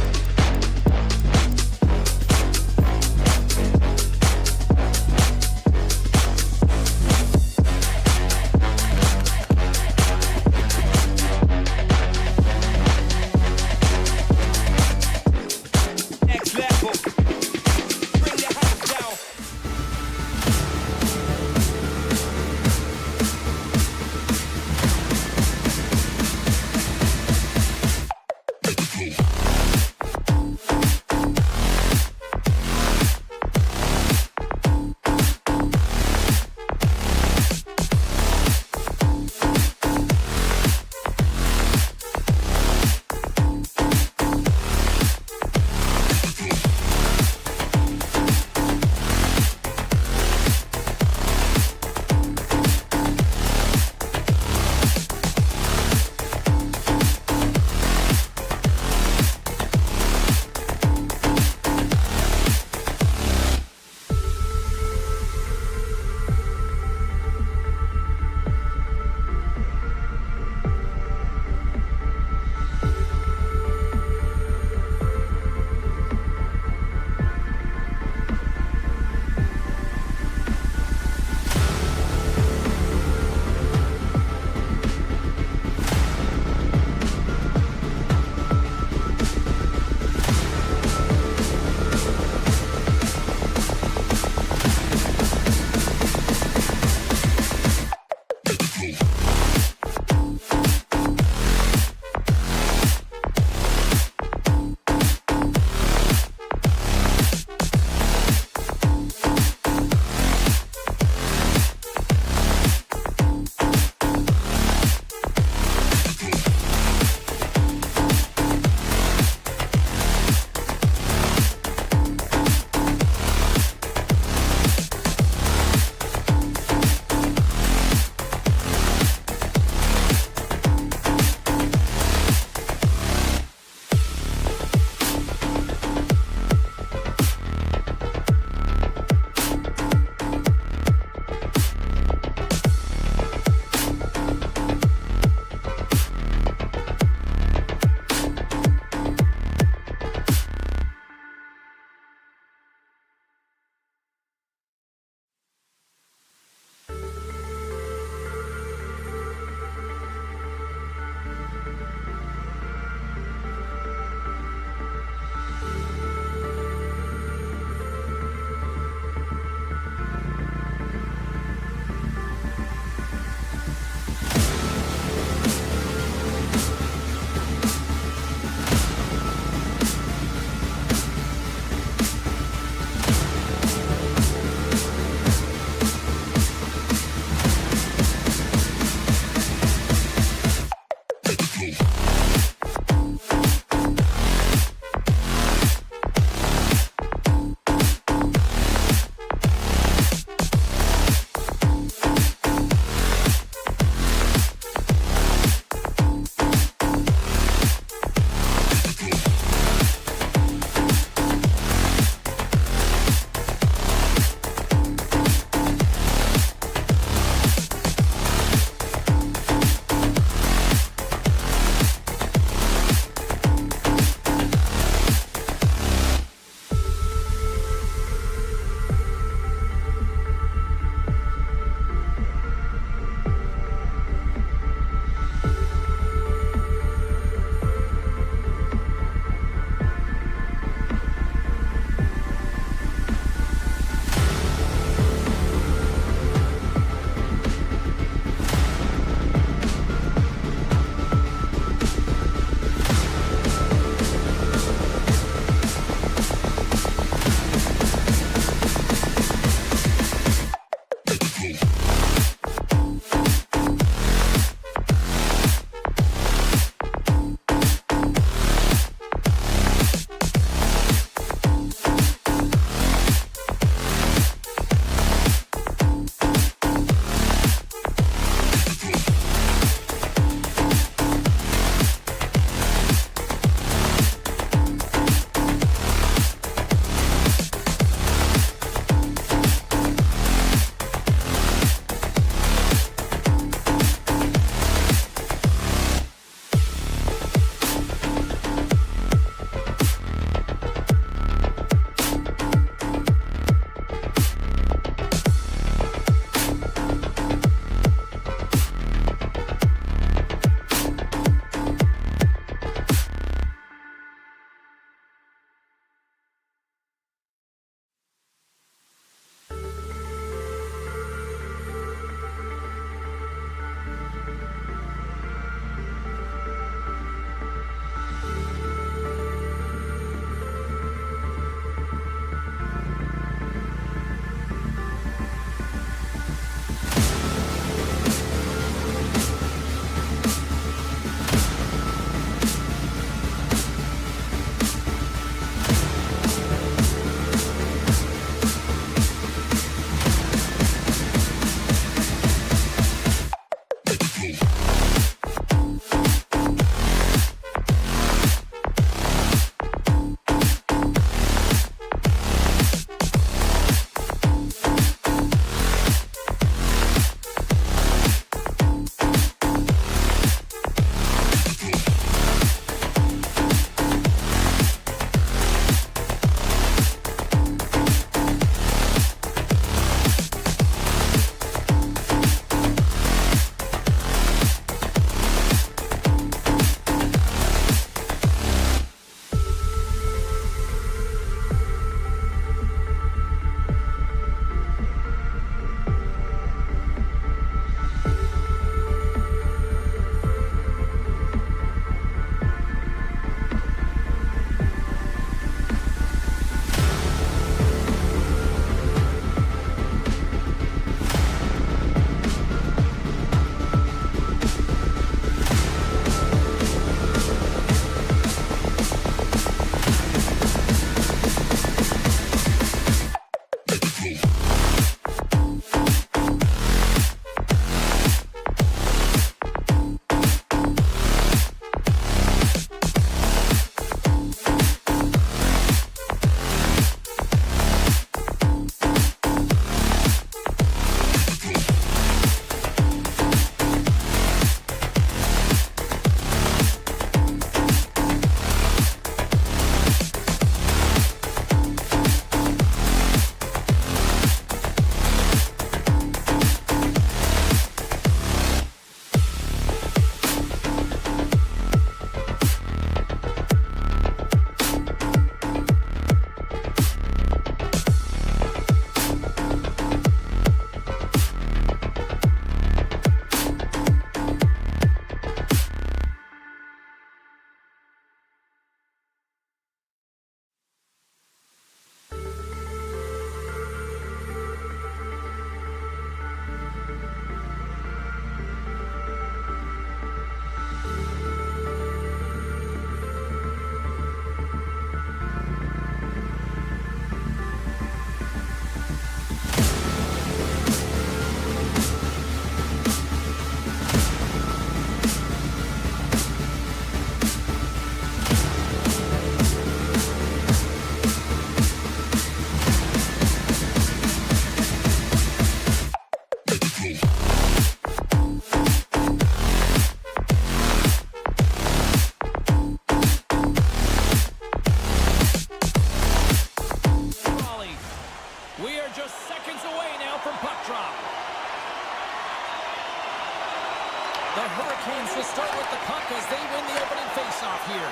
Hurricanes to start with the puck as they win the opening faceoff here.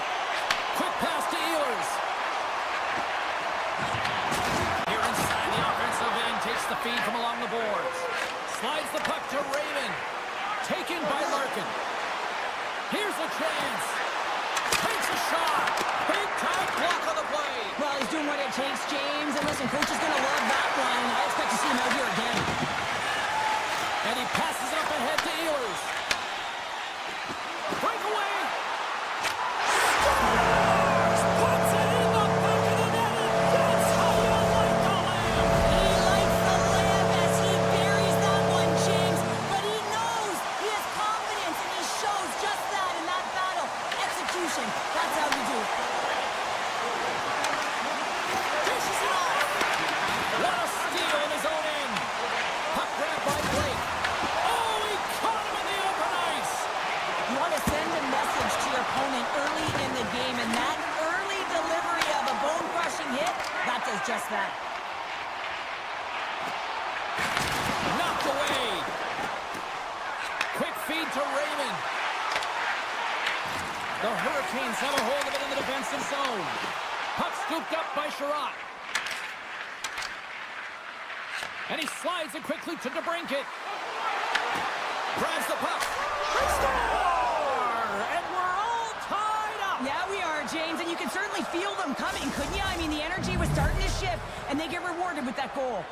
Quick pass to Ehlers. Here inside the offensive end, takes the feed from along the boards. Slides the puck to Raymond. Taken by Larkin. Here's a chance. Takes a shot. Big time block on the play. Well, he's doing what it takes, James. And listen, coach is going to love that line. I expect to see him out here again. And he passes up ahead to Ehlers. Breakaway. Scores! Puts it in the back of the net, and that's how you like the Lamb. He likes the Lamb as he buries that one, James. But he knows he has confidence, and he shows just that in that battle. Execution. That's how you do it. Dishes it off. What a steal in his own end. Puck grabbed by Blake. Oh, he caught him in the open ice. You want to send a message to your opponent early in the game, and that early delivery of a bone-crushing hit, that does just that. Knocked away. Quick feed to Raymond. The Hurricanes have a hold of it in the defensive zone. Puck scooped up by Sherratt. And he slides it quickly to DeBrincat. Grabs the puck. They score! And we're all tied up. Yeah, we are, James, and you can certainly feel them coming, couldn't you? I mean, the energy was starting to shift, and they get rewarded with that goal.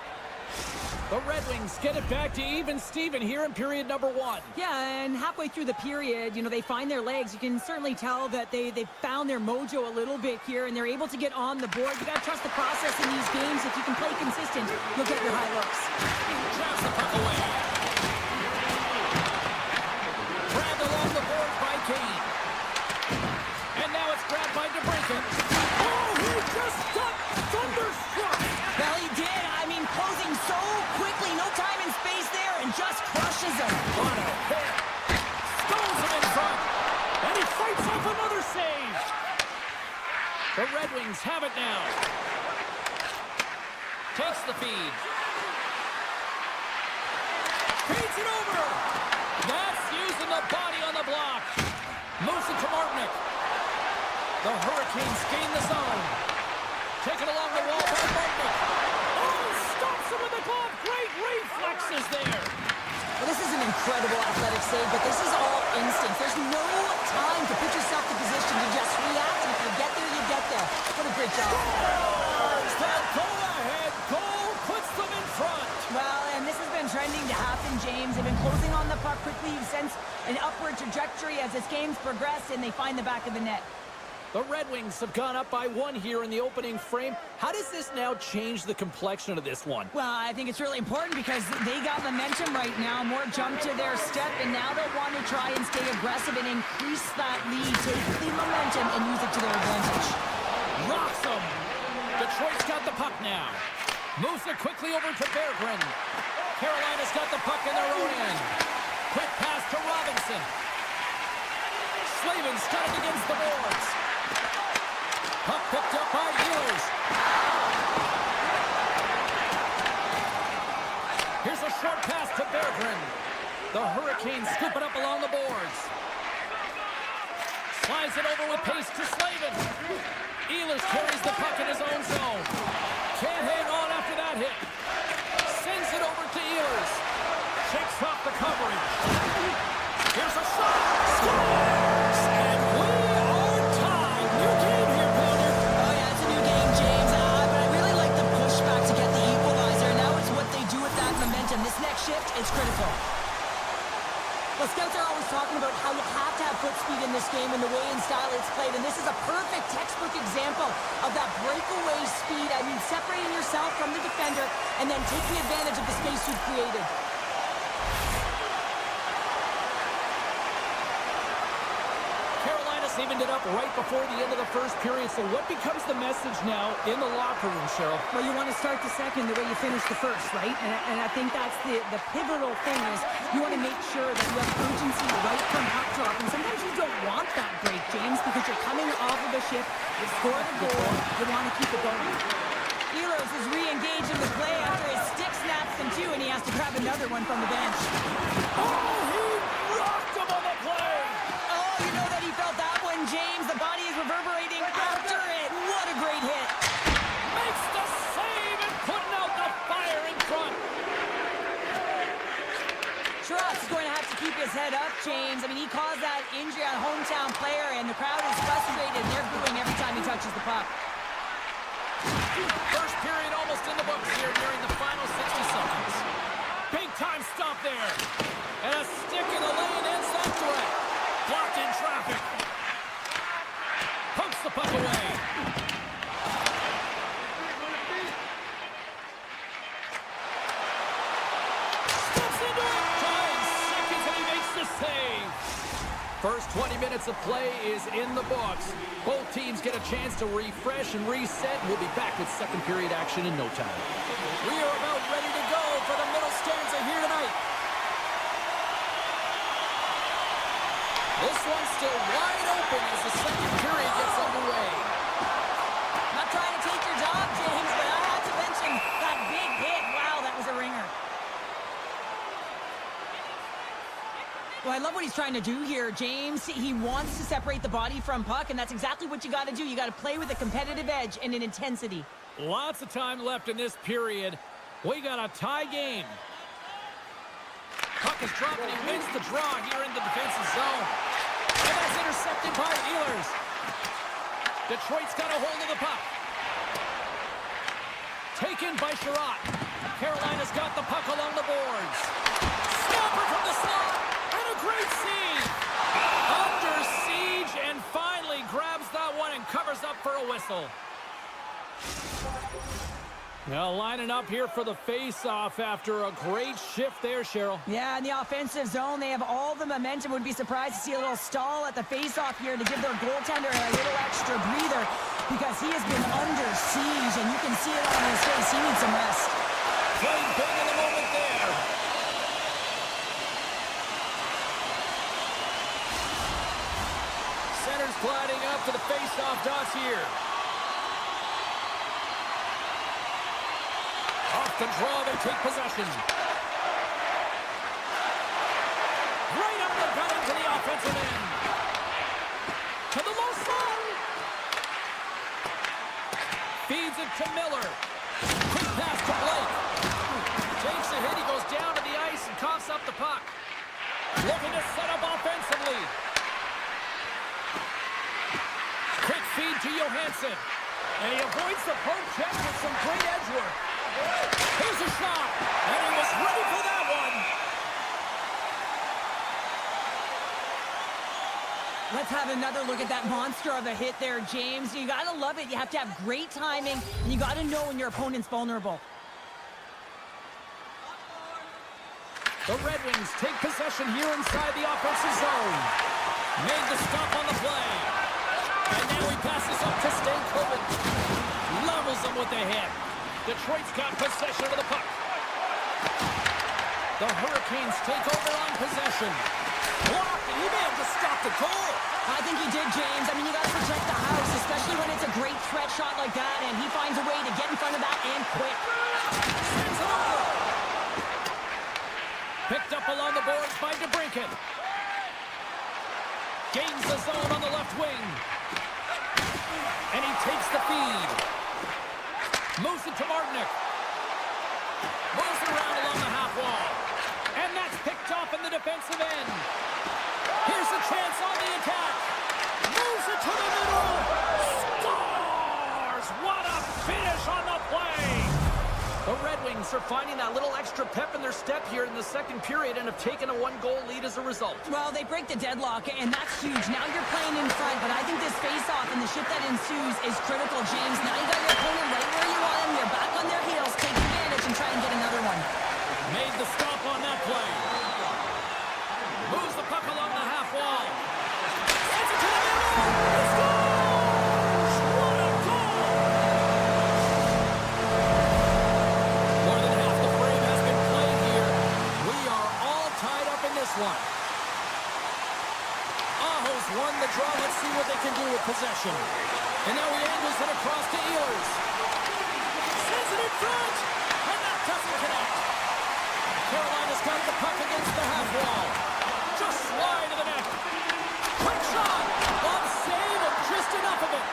The Red Wings get it back to even Steven here in period number 1. Yeah, and halfway through the period, you know, they find their legs. You can certainly tell that they found their mojo a little bit here, and they're able to get on the board. You got to trust the process in these games. If you can play consistent, you'll get your high looks. Grabs the puck away. Grabbed along the boards by Kane. And now it's grabbed by DeBrincat. Oh, he just got thunderstruck. Well, he did. I mean, closing so quickly, no time and space there, and just crushes him. What a hit. Stones him in front. And he fights off another save. The Red Wings have it now. Takes the feed. Feeds it over. That's using the body on the block. Moves it to Martinick. The Hurricanes gain the zone. Taken along the wall by Martinick. Oh, stops him with the glove. Great reflexes there. Well, this is an incredible athletic save, but this is all instinct. There's no time to put yourself in position to just react, and if you get there, you get there. What a great job. Scores! That go-ahead goal puts them in front. Well, and this has been trending to happen, James. They've been closing on the puck quickly. You've sensed an upward trajectory as this game's progressed, and they find the back of the net. The Red Wings have gone up by 1 here in the opening frame. How does this now change the complexion of this one? Well, I think it's really important because they got momentum right now. More jump to their step, and now they'll want to try and stay aggressive and increase that lead. Take the momentum and use it to their advantage. Rocks them. Detroit's got the puck now. Moves it quickly over to Berggren. Carolina's got the puck in their own end. Quick pass to Robinson. Slavin's got it against the boards. Puck picked up by Ehlers. Here's a short pass to Berggren. The Hurricanes scoop it up along the boards. Slides it over with pace to Slavin. Ehlers carries the puck in his own zone. Can't hang on after that hit. Sends it over to Ehlers. Shakes off the coverage. Here's a shot. Scores! And we are tied. New game here, Pounder. Oh, yeah, it's a new game, James. But I really like the pushback to get the equalizer. Now it's what they do with that momentum. This next shift is critical. Well, scouts are always talking about how you have to have foot speed in this game and the way and style it's played. And this is a perfect textbook example of that breakaway speed. I mean, separating yourself from the defender and then taking advantage of the space you've created. Carolina's evened it up right before the end of the first period. So what becomes the message now in the locker room, Cheryl? Well, you want to start the second the way you finished the first, right? And I think that's the pivotal thing is you want to make sure that you have urgency right from puck drop. And sometimes you don't want that break, James, because you're coming off of a shift. You score the goal. You want to keep it going. Ehlers is re-engaged in the play after his stick snaps him too, and he has to grab another one from the bench. Oh, he rocked him on the play! James. I mean, he caused that injury on a hometown player, and the crowd is frustrated. They're booing every time he touches the puck. First period almost in the books here during the final 60 seconds. Big time stop there. And a stick in the lane ends that threat. Blocked in traffic. Pokes the puck away. Steps into it. Trying seconds and he makes the save. First 20 minutes of play is in the books. Both teams get a chance to refresh and reset. We'll be back with second period action in no time. We are about ready to go for the middle stanza here tonight. This one's still wide open as the second period gets underway. Not trying to take your job, James, but I have to mention that big hit. Wow, that was a ringer. Well, I love what he's trying to do here, James. He wants to separate the body from puck, and that's exactly what you got to do. You got to play with a competitive edge and an intensity. Lots of time left in this period. We got a tie game. Puck is dropped and he wins the draw here in the defensive zone. And that's intercepted by Ehlers. Detroit's got a hold of the puck. Taken by Sherratt. Carolina's got the puck along the boards. Snapper from the slot. And a great save. Under siege and finally grabs that one and covers up for a whistle. Now lining up here for the face-off after a great shift there, Cheryl. Yeah, in the offensive zone, they have all the momentum. Would be surprised to see a little stall at the face-off here to give their goaltender a little extra breather because he has been under siege, and you can see it on his face. He needs some rest. Playing big in the moment there. Center's gliding up to the face-off dots here. Off the draw, they take possession. Right up the gut into the offensive end. To the low side. Feeds it to Miller. Quick pass to Blake. Takes a hit, he goes down to the ice and coughs up the puck. Looking to set up offensively. Quick feed to Johansson. And he avoids the poke check with some great edge work. Here's a shot, and he was ready for that one. Let's have another look at that monster of a hit there, James. You got to love it. You have to have great timing, and you got to know when your opponent's vulnerable. The Red Wings take possession here inside the offensive zone. Made the stop on the play. And now he passes up to Sneknest. Levels them with the hit. Detroit's got possession of the puck. The Hurricanes take over on possession. Blocked, and he may have just stopped the goal. I think he did, James. I mean, you got to protect the house, especially when it's a great threat shot like that, and he finds a way to get in front of that and quick. Sends it over. Picked up along the boards by DeBrincat. Gains the zone on the left wing. And he takes the feed. Moves it to Martinick. Moves it around along the half wall. And that's picked off in the defensive end. Here's a chance on the attack. Moves it to the middle. Scores! What a finish on the play! The Red Wings are finding that little extra pep in their step here in the second period and have taken a one-goal lead as a result. Well, they break the deadlock, and that's huge. Now you're playing in front, but I think this face-off and the shift that ensues is critical, James. Now you got your opponent right where you want them. You're back on their heels. Take advantage and try and get another one. Made the stop on that play. Moves the puck along the half wall. Sends it to the middle. He scores! What a goal! More than half the frame has been played here. We are all tied up in this one. Aho's won the draw. Let's see what they can do with possession. And now he angles it across to Ehlers. Sends it in front. And that doesn't connect. Carolina's got the puck against the half wall. Just slide to the net. Quick shot. Off save and just enough of it.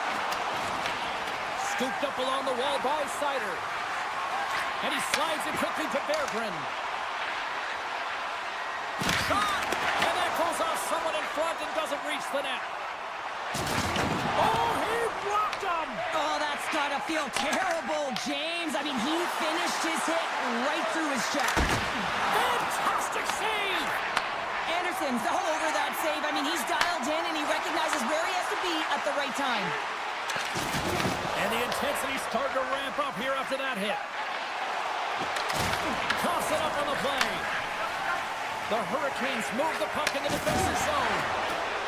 Scooped up along the wall by Sider. And he slides it quickly to Berggren. Shot. And that goes off front and doesn't reach the net. Oh, he blocked him! Oh, that's gotta feel terrible, James. I mean, he finished his hit right through his chest. Fantastic save! Anderson's all over that save. I mean, he's dialed in and he recognizes where he has to be at the right time. And the intensity's starting to ramp up here after that hit. Toss it up on the play. The Hurricanes move the puck in the defensive zone.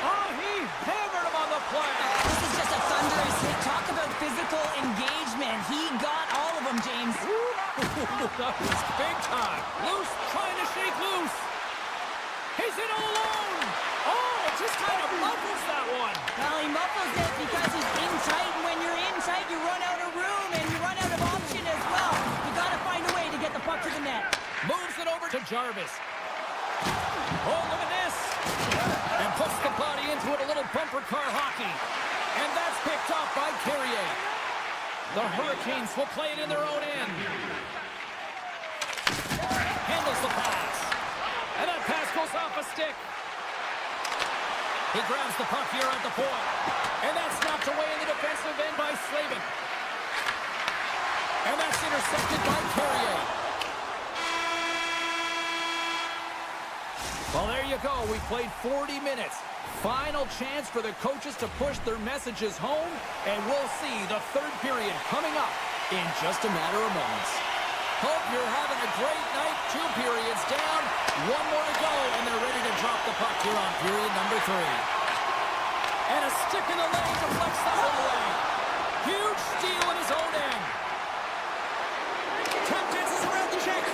Oh, he hammered him on the play. This is just a thunderous hit. Talk about physical engagement. He got all of them, James. That was big time. Loose, trying to shake loose. He's in all alone. Oh, it just kind of muffles that one. Well, he muffles it because he's in tight, and when you're in tight, you run out of room, and you run out of option as well. You got to find a way to get the puck to the net. Moves it over to Jarvis. Oh, look at this. And puts the body into it, a little bumper car hockey. And that's picked up by Carrier. The Hurricanes will play it in their own end. Handles the pass. And that pass goes off a stick. He grabs the puck here at the point. And that's snapped away in the defensive end by Slavin. And that's intercepted by Carrier. Well, there you go. We played 40 minutes. Final chance for the coaches to push their messages home, and we'll see the third period coming up in just a matter of moments. Hope you're having a great night. 2 periods down, 1 more to go, and they're ready to drop the puck here on period number 3. And a stick in the leg deflects that one away. Huge steal in his own end. Tap dances around the check.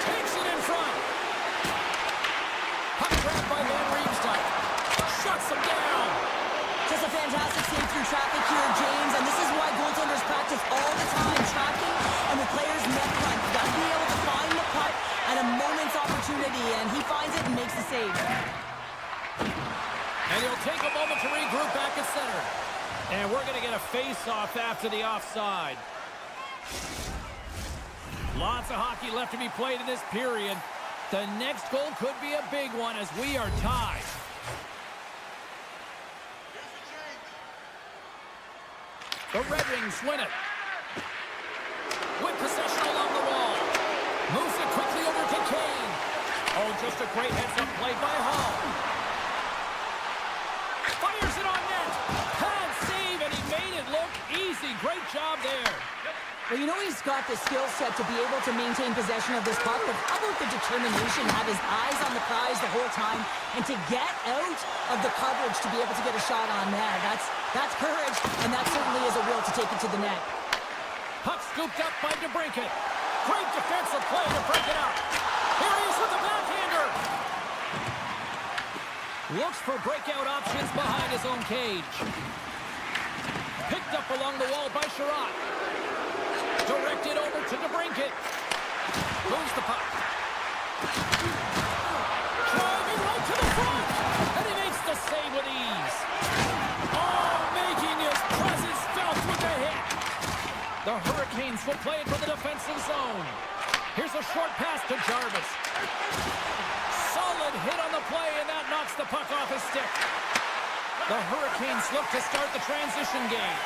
Takes it in front. Puck grabbed by Van Riemsdyk. Shuts him down. Just a fantastic save through traffic here, James, and this is why goaltenders practice all the time, tracking and the player's net front. You got to be able to find the puck at a moment's opportunity, and he finds it and makes the save. And he'll take a moment to regroup back at center. And we're going to get a face-off after the offside. Lots of hockey left to be played in this period. The next goal could be a big one as we are tied. The Red Wings win it. With possession along the wall. Moves it quickly over to Kane. Oh, just a great heads-up play by Hall. Fires it on net. Pad save, and he made it look easy. Great job there. Well, you know he's got the skill set to be able to maintain possession of this puck, but how about the determination, have his eyes on the prize the whole time, and to get out of the coverage to be able to get a shot on net. That's courage, and that certainly is a will to take it to the net. Puck scooped up by DeBrincat. Great defensive play to break it out. Here he is with the backhander. Looks for breakout options behind his own cage. Picked up along the wall by Sherratt. Directed over to DeBrincat. Moves the puck. Driving right to the front. And he makes the save with ease. Oh, making his presence felt with the hit. The Hurricanes will play it from the defensive zone. Here's a short pass to Jarvis. Solid hit on the play, and that knocks the puck off his stick. The Hurricanes look to start the transition game.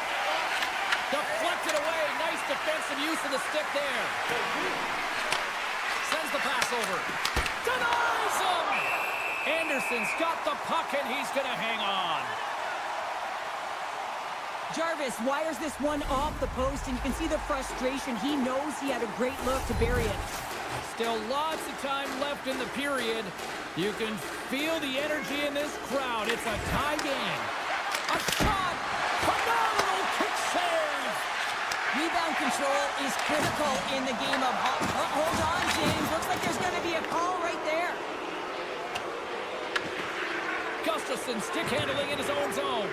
Deflected away. Nice defensive use of the stick there. Sends the pass over. Denies him! Anderson's got the puck, and he's going to hang on. Jarvis wires this one off the post, and you can see the frustration. He knows he had a great look to bury it. Still lots of time left in the period. You can feel the energy in this crowd. It's a tie game. A shot! Phenomenal kick save! Rebound control is critical in the game of hockey. Hold on, James. Looks like there's going to be a call right there. Gustafsson stick handling in his own zone.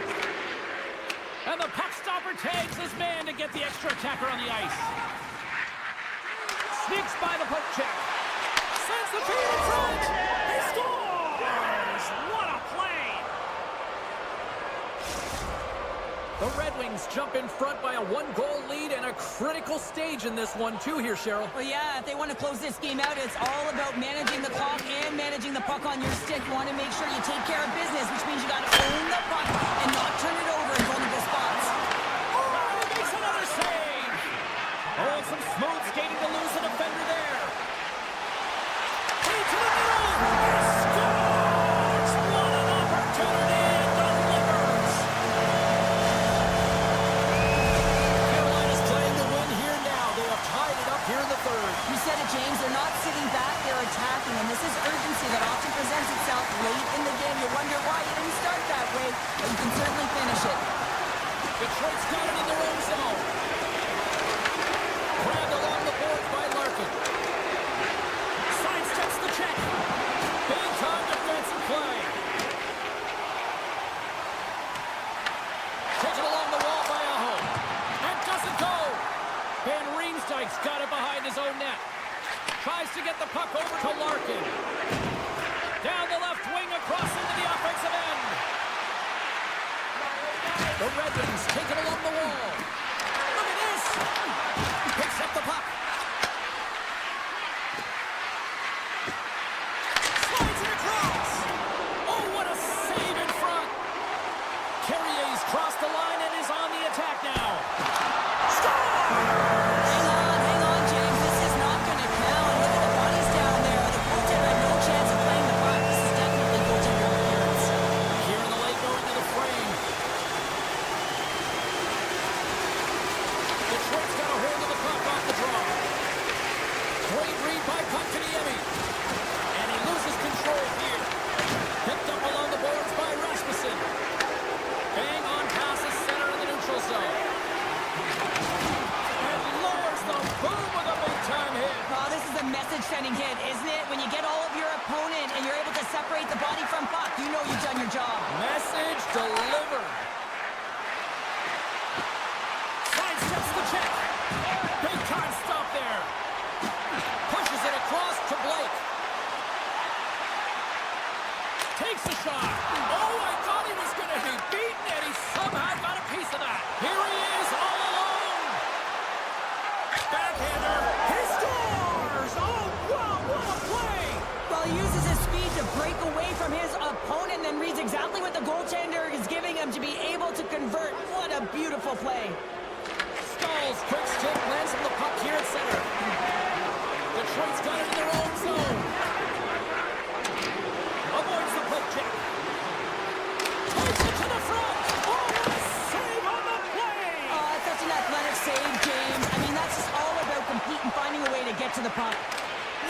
And the puck stopper tags his man to get the extra attacker on the ice. Sneaks by the poke check. Sends the feed in front. He scores! What a play! The Red Wings jump in front by a one-goal lead and a critical stage in this one, too, here, Cheryl. Well, yeah, if they want to close this game out, it's all about managing the clock and managing the puck on your stick. You want to make sure you take care of business, which means you got to own the puck and not turn it over in vulnerable spots. Oh, he makes another save! Oh, and some smooth skating to lose a defender there. Into the middle! He scores! What an opportunity! And delivers! Carolina's playing to win here now. They have tied it up here in the third. You said it, James. They're not sitting back. They're attacking, and this is urgency that often presents itself late in the game. You wonder why you didn't start that way, but you can certainly finish it. Detroit's got it in their own zone. Grabbed along the boards by Larkin. Sidesteps the check. Big time defensive play. Taken along the wall by Aho. And doesn't go. Van Riemsdyk's got it behind his own net. Tries to get the puck over to Larkin. Down the left wing across into the offensive end. The Red Wings take it along the wall. Look at this. Picks up the puck. Slides it across. Oh, what a save in front. Carrier's crossed the line and is on the attack now. Hang on, James. This is not going to count. Look at the bodies down there. The goaltender had no chance of playing the puck. This is definitely goaltender interference. Here in the late going to the frame. Detroit's got a hold of the puck off the draw. Great read by Kotkaniemi. And he loses control here. Picked up along the boards by Rasmussen. Bang on passes center in the neutral zone. And lowers the boom with a big-time hit. Oh, this is a message-sending hit, isn't it? When you get all of your opponent and you're able to separate the body from puck, you know you've done your job. Message delivered. Sidesteps the check. Big time stop there. Pushes it across to Blake. Takes a shot. Oh, I thought he was going to be beaten, and he somehow got a piece of that. Here he is, all alone. Backhander. He scores! Oh, wow, what a play! Well, he uses his speed to break away from his opponent, then reads exactly what the goaltender is giving him to be able to convert. What a beautiful play. Stalls, quick stick, lands on the puck here at center. Detroit's got it in their own zone. Avoids the poke check. Takes it to the front. Oh, what a save on the play! Oh, that's such an athletic save, James. I mean, that's just all about complete and finding a way to get to the puck.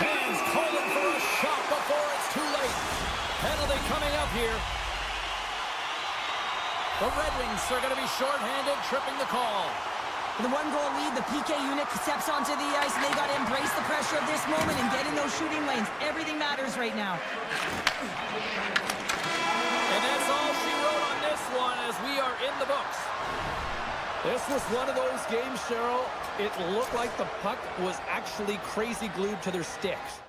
Fans calling for a shot before it's too late. Penalty coming up here. The Red Wings are going to be shorthanded, tripping the call. With a one-goal lead, the PK unit steps onto the ice, and they got to embrace the pressure of this moment and get in those shooting lanes. Everything matters right now. And that's all she wrote on this one as we are in the books. This was one of those games, Cheryl. It looked like the puck was actually crazy glued to their sticks.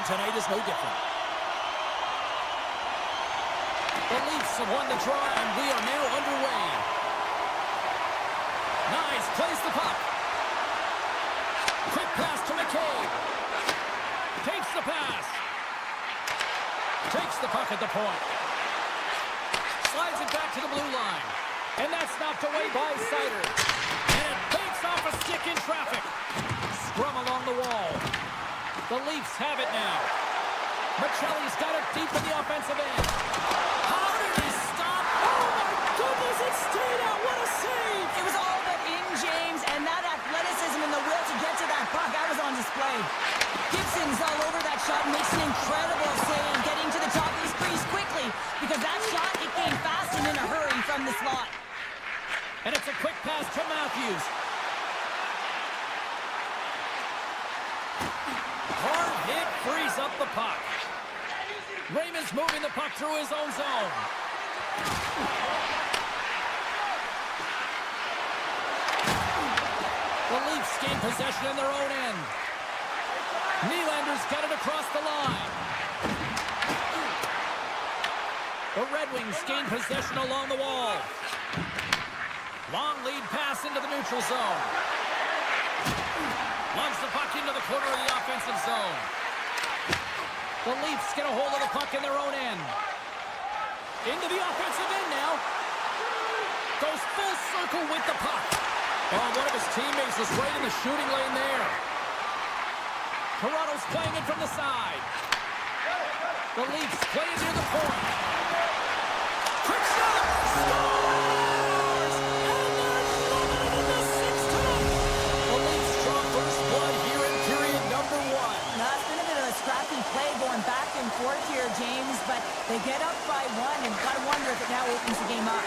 tonight is no different. The Leafs have won the draw, and we are now underway. Nice, plays the puck. Quick pass to McCabe. Takes the pass. Takes the puck at the point. Slides it back to the blue line. And that's knocked away by Sider. And it banks off a stick in traffic. Scrum along the wall. The Leafs have it now. Michelli's got it deep in the offensive end. How did he stop? Oh my goodness, it stayed out. What a save! It was all but in, James, and that athleticism and the will to get to that puck, that was on display. Gibson's all over that shot and makes an incredible save, getting to the top of his crease quickly, because that shot, it came fast and in a hurry from the slot. And it's a quick pass to Matthews. Hard hit frees up the puck. Raymond's moving the puck through his own zone. The Leafs gain possession in their own end. Nylander's got it across the line. The Red Wings gain possession along the wall. Long lead pass into the neutral zone. Lunge the puck into the corner of the offensive zone. The Leafs get a hold of the puck in their own end. Into the offensive end now. Goes full circle with the puck. Oh, one of his teammates was right in the shooting lane there. Toronto's playing it from the side. The Leafs play it near the point. Quick shot! Scores! And they're moving into the sixth time. The Leafs draw first blood here in period number 1. Now, it's been a bit of a scrappy play going back and forth here, James, but they get up by 1, and gotta wonder if it now opens the game up.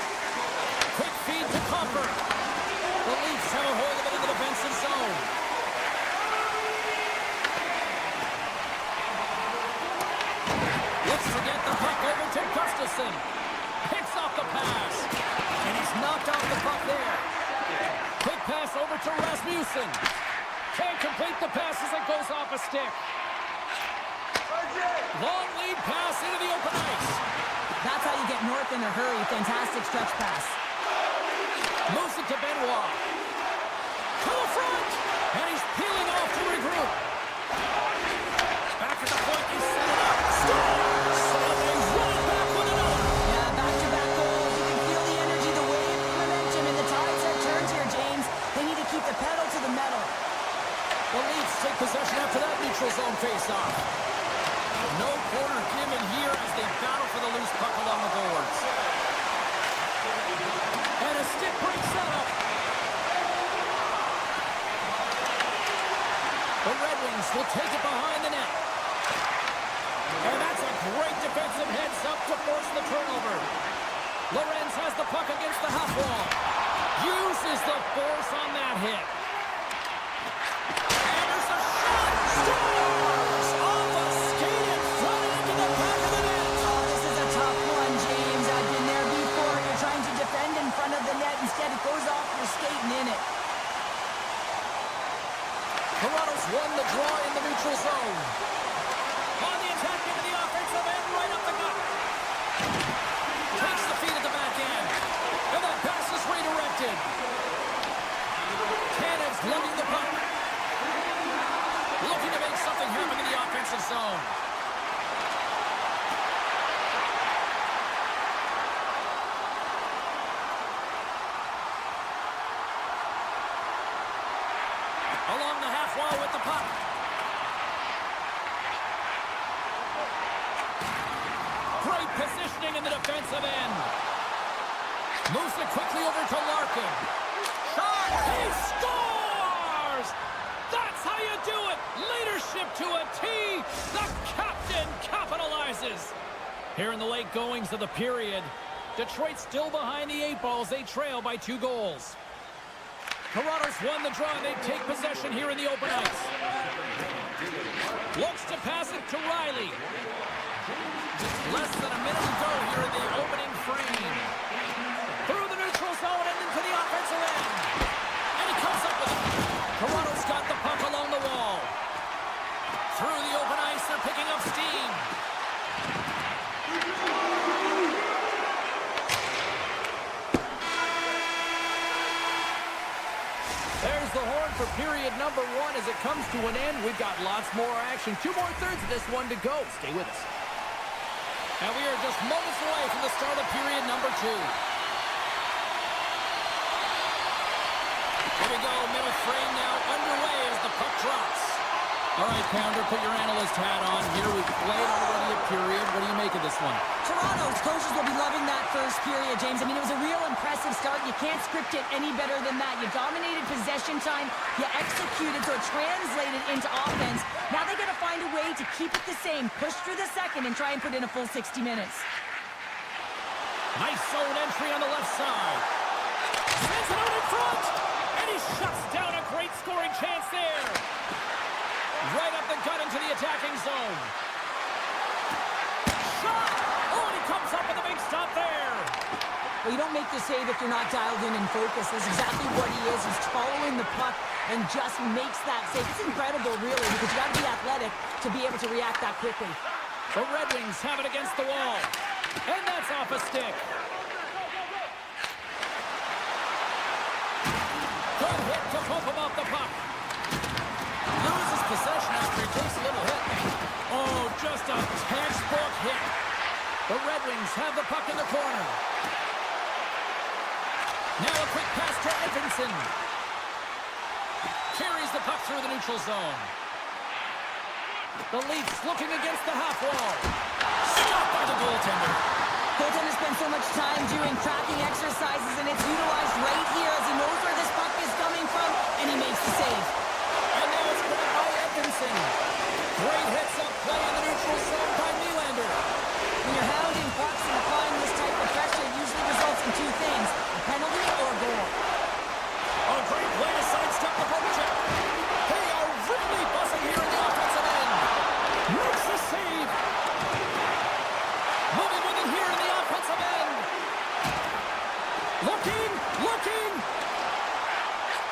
Quick feed to Comfort. The Leafs have a hold of it in the defensive zone. Looks to get the puck over to Gustafsson. Picks off the pass. And he's knocked off the puck there. Quick pass over to Rasmussen. Can't complete the pass as it goes off a stick. Long lead pass into the open ice. That's how you get north in a hurry. Fantastic stretch pass. Moves it to Benoit. To the front. And he's peeling off to regroup. Back at the point, he's set it up. Scores! And they run it back with another. Yeah, back-to-back goals. You can feel the energy, the wave, the momentum, and the tides have turned here, James. They need to keep the pedal to the metal. The Leafs take possession after that neutral zone face-off. No corner given here as they battle for the loose puck along the boards. And a stick break setup. The Red Wings will take it behind the net. And that's a great defensive heads-up to force the turnover. Lorenz has the puck against the half wall. Uses the force on that hit. And there's a shot. Scores! Off a skate and flooded into the back of the net. Oh, this is a tough one, James. I've been there before. You're trying to defend in front of the net. Instead, it goes off your skate and in it. Toronto's won the draw in the neutral zone. On the attack into the offensive end, right up the gut. Takes the feed at the back end. And that pass is redirected. Tanev's lugging the puck. Looking to make something happen in the offensive zone. Along the half wall with the puck. Great positioning in the defensive end. Moves it quickly over to Larkin. Shot! He scores! That's how you do it! Leadership to a T! The captain capitalizes! Here in the late goings of the period, Detroit still behind the 8 balls. They trail by 2 goals. Toronto's won the draw, and they take possession here in the open ice. Looks to pass it to Riley. Less than a minute to go here in the opening frame. Through the neutral zone and into the offensive end. And he comes up with it. Toronto's got the puck along the wall. Through the open ice, they're picking up blows the horn for period number 1 as it comes to an end. We've got lots more action. 2 more thirds of this one to go. Stay with us. And we are just moments away from the start of period number 2. Here we go, middle frame now underway as the puck drops. All right, Pounder, put your analyst hat on. Here we've played already a period. What do you make of this one? Toronto's coaches will be loving that first period, James. I mean, it was a real impressive start. You can't script it any better than that. You dominated possession time. You executed, so it translated into offense. Now they got to find a way to keep it the same. Push through the second and try and put in a full 60 minutes. Nice zone entry on the left side. Sends it out in front. And he shuts down a great scoring chance there. Right up the gut into the attacking zone. Shot! Oh, and he comes up with a big stop there. Well, you don't make the save if you're not dialed in and focused. That's exactly what he is. He's following the puck and just makes that save. It's incredible, really, because you got to be athletic to be able to react that quickly. The Red Wings have it against the wall. And that's off a stick. Good hit to pump him off the puck. Loses possession after he takes a little hit. Oh, just a textbook hit. The Red Wings have the puck in the corner. Now a quick pass to Edmondson. Carries the puck through the neutral zone. The Leafs looking against the half wall. Stopped by the goaltender. Goaltender spends so much time doing tracking exercises, and it's utilized right here as he knows where this puck is coming from, and he makes the save. And now it's grabbed by Edmondson. Great hits up play in the neutral zone by Nylander. When you're hounding pucks and applying this type of pressure, it usually results in 2 things, a penalty or a goal. A great play to sidestep the poke check. They are really buzzing here in the offensive end. Makes the save. Moving with it here in the offensive end. Looking.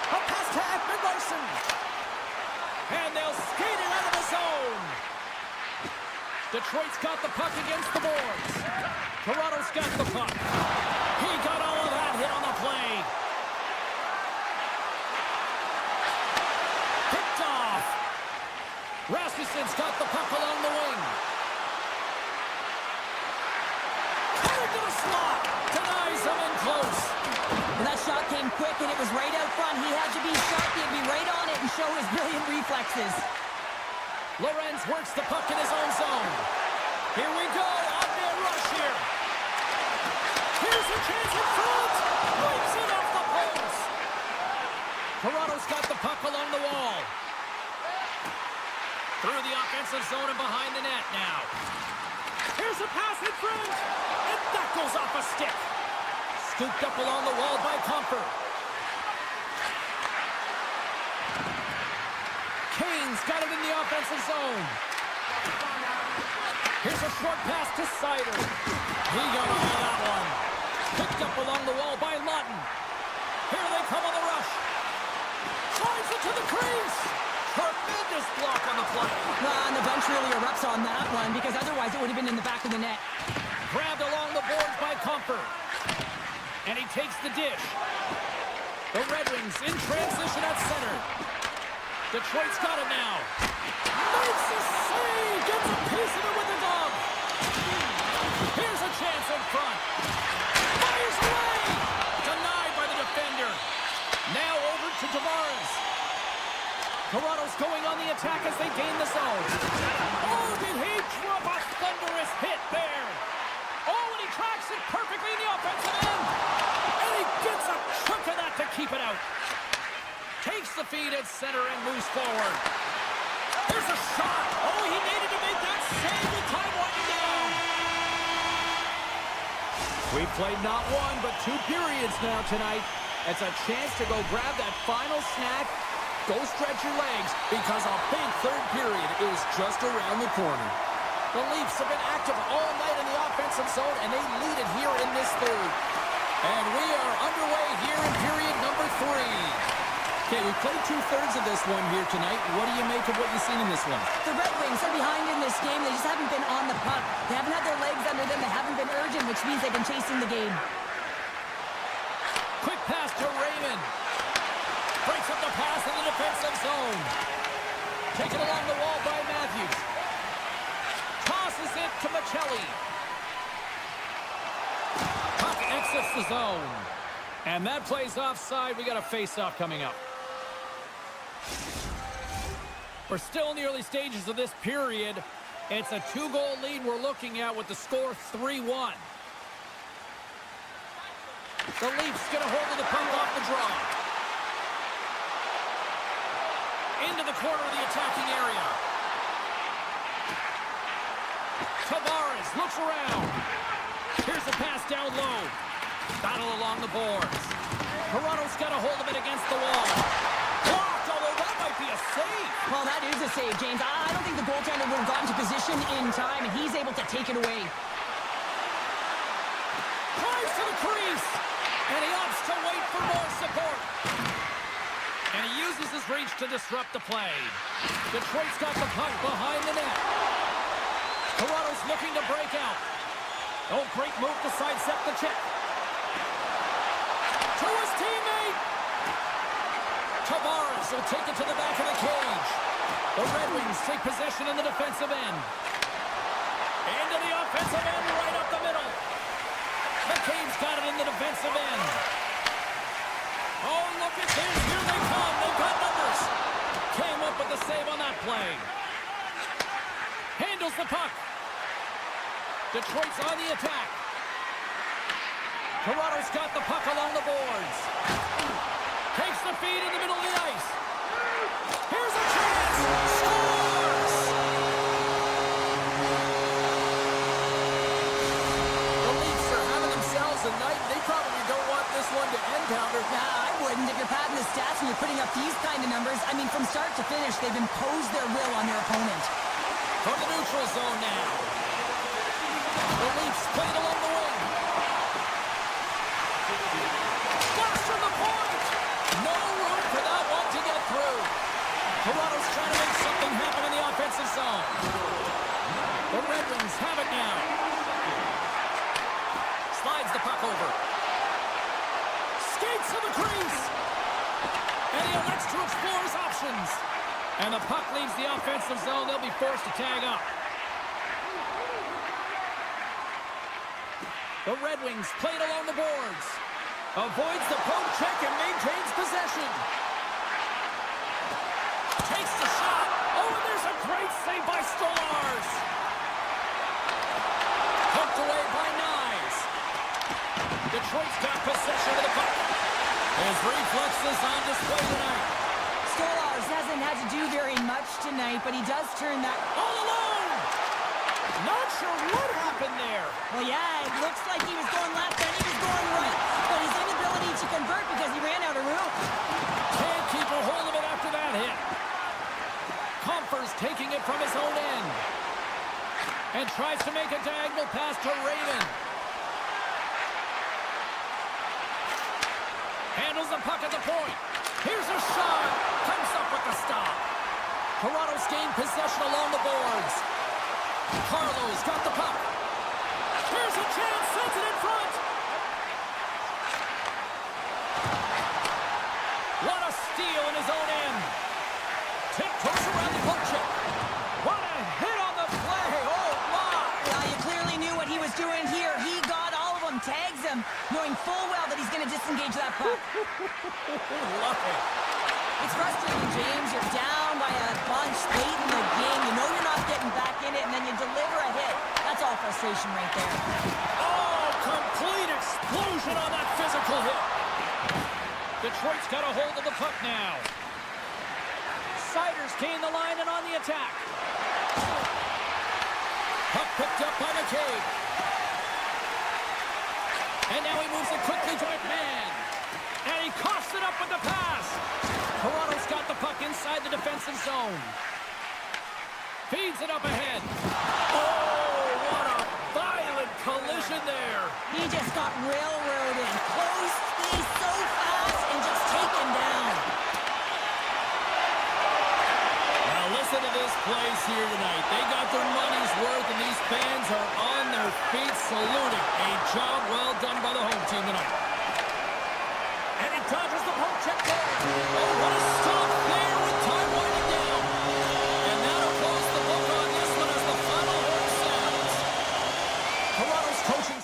A pass to Ekman-Larsson. And they'll skate it out of the zone. Detroit's got the puck against the boards. Toronto's got the puck. He got all of that hit on the play. Picked off. Rasmussen's got the puck along the wing. Cut into the slot. Denies him in close. Well, that shot came quick, and it was right out front. He had to be sharp. He had to be right on it and show his brilliant reflexes. Lorenz works the puck in his own zone. Here we go. On their rush here. Here's a chance in front. Wipes it off the post. Toronto's got the puck along the wall. Through the offensive zone and behind the net now. Here's a pass in front. And that goes off a stick. Scooped up along the wall by Comfort. Kane's got it in the offensive zone. Here's a short pass to Sider. He got all of that one. Picked up along the wall by Lawton. Here they come on the rush. Drives it to the crease. Tremendous block on the play. And the bench really erupts on that one, because otherwise it would have been in the back of the net. Grabbed along the boards by Comfort. And he takes the dish. The Red Wings in transition at center. Detroit's got it now. Makes a save. Gets a piece of it with the glove. Here's a chance in front. Fires away. Denied by the defender. Now over to Tavares. Toronto's going on the attack as they gain the zone. Oh, did he drop a thunderous hit there? Oh, and he tracks it perfectly in the offensive end. And he gets a chunk of that to keep it out. Takes the feed at center and moves forward. There's a shot. Oh, he needed to make that save with time winding down. We've played not 1, but 2 periods now tonight. It's a chance to go grab that final snack. Go stretch your legs, because a big third period is just around the corner. The Leafs have been active all night in the offensive zone, and they lead it here in this third. And we are underway here in period number 3. Okay, we played 2/3 of this one here tonight. What do you make of what you've seen in this one? The Red Wings are behind in this game. They just haven't been on the puck. They haven't had their legs under them. They haven't been urgent, which means they've been chasing the game. Quick pass to Raymond. Breaks up the pass in the defensive zone. Taken along the wall by Matthews. Tosses it to Michelli. Puck exits the zone. And that plays offside. We got a face-off coming up. We're still in the early stages of this period. It's a 2-goal lead we're looking at with the score 3-1. The Leafs get a hold of the puck off the draw. Into the corner of the attacking area. Tavares looks around. Here's the pass down low. Battle along the boards. Toronto's got a hold of it against the wall. Blocked, although that might be a save. Well, that is a save, James. I don't think the goaltender would have gotten to position in time, and he's able to take it away. Drives to the crease. And he opts to wait for more support. And he uses his reach to disrupt the play. Detroit's got the puck behind the net. Toronto's looking to break out. Oh, great move to sidestep the check. To his teammate. Tavares will take it to the back of the cage. The Red Wings take possession in the defensive end. Into the offensive end, right up the middle. McCabe's got it in the defensive end. Oh, look at this. Here they come. They've got numbers. Came up with the save on that play. Handles the puck. Detroit's on the attack. Toronto's got the puck along the boards. Takes the feed in the middle of the ice. Here's a chance. Scores! The Leafs are having themselves a night. They probably don't want this one to end, Pounder. Nah, I wouldn't. If you're padding the stats and you're putting up these kind of numbers, I mean, from start to finish, they've imposed their will on their opponent. From the neutral zone now. The Leafs played along the wing. Flash from the point. No room for that one to get through. Toronto's trying to make something happen in the offensive zone. The Red Wings have it now. Slides the puck over. Skates to the crease. And he elects to explore his options. And the puck leaves the offensive zone. They'll be forced to tag up. The Red Wings played along the boards. Avoids the poke check and maintains possession. Takes the shot. Oh, and there's a great save by Stolarz. Poked away by Knies. Detroit's got possession of the puck. His reflexes on display tonight. Stolarz hasn't had to do very much tonight, but he does turn that... All alone! Not sure what happened there. Well, yeah, it looks like he was going left and he was going right. But his inability to convert because he ran out of room. Can't keep a hold of it after that hit. Comfort's taking it from his own end. And tries to make a diagonal pass to Raymond. Handles the puck at the point. Here's a shot. Comes up with the stop. Toronto's gained possession along the boards. Carlo's got the puck. Here's a chance. Sends it in front. What a steal in his own end. Tiptoes around the poke check. What a hit on the play. Oh, my. Well, you clearly knew what he was doing here. He got all of them, tags them, knowing full well that he's going to disengage that puck. Love it. It's frustrating, James. You're down by a bunch late in the game. You know you're not getting back in it, and then you deliver a hit. That's all frustration right there. Oh, complete explosion on that physical hit. Detroit's got a hold of the puck now. Siders gain the line and on the attack. Puck picked up by McCabe. And now he moves it quickly to McMahon. And he coughs it up with the pass. Toronto's got the puck inside the defensive zone. Feeds it up ahead. Oh, what a violent collision there. He just got railroaded. Close space so fast and just taken down. Now listen to this place here tonight. They got their money's worth, and these fans are on their feet saluting. A job well done by the home team tonight. And it dodges the poke check there. Oh, what a stop there with time winding down. And that'll close the book on this one as the final horn sounds. Toronto's coaching.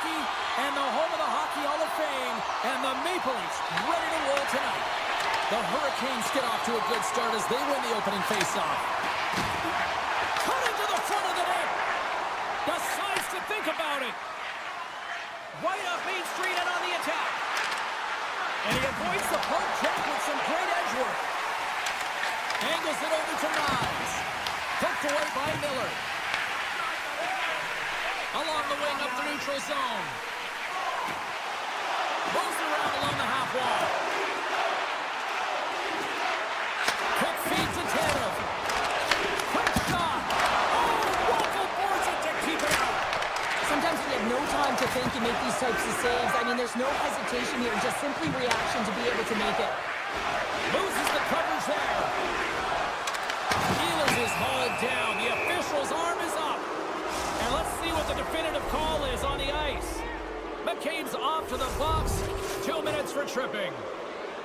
hockey and the home of the Hockey Hall of Fame, and the Maple Leafs ready to roll tonight. The Hurricanes get off to a good start as they win the opening faceoff. Cutting to the front of the net. Decides to think about it. Right up Main Street and on the attack. And he avoids the poke check with some great edge work. Angles it over to Nyes. Poked away by Miller. Along the wing up the neutral zone. Moves it around along the half wall. Quick feed to Tatum. Quick shot. Oh, Waffle boards it to keep it out. Sometimes we have no time to think and make these types of saves. I mean, there's no hesitation here, just simply reaction to be able to make it. Loses the coverage there. Ehlers is hauled down. The official's arm is up. And let's see what the definitive call is on the ice. McCabe's off to the box. 2 minutes for tripping.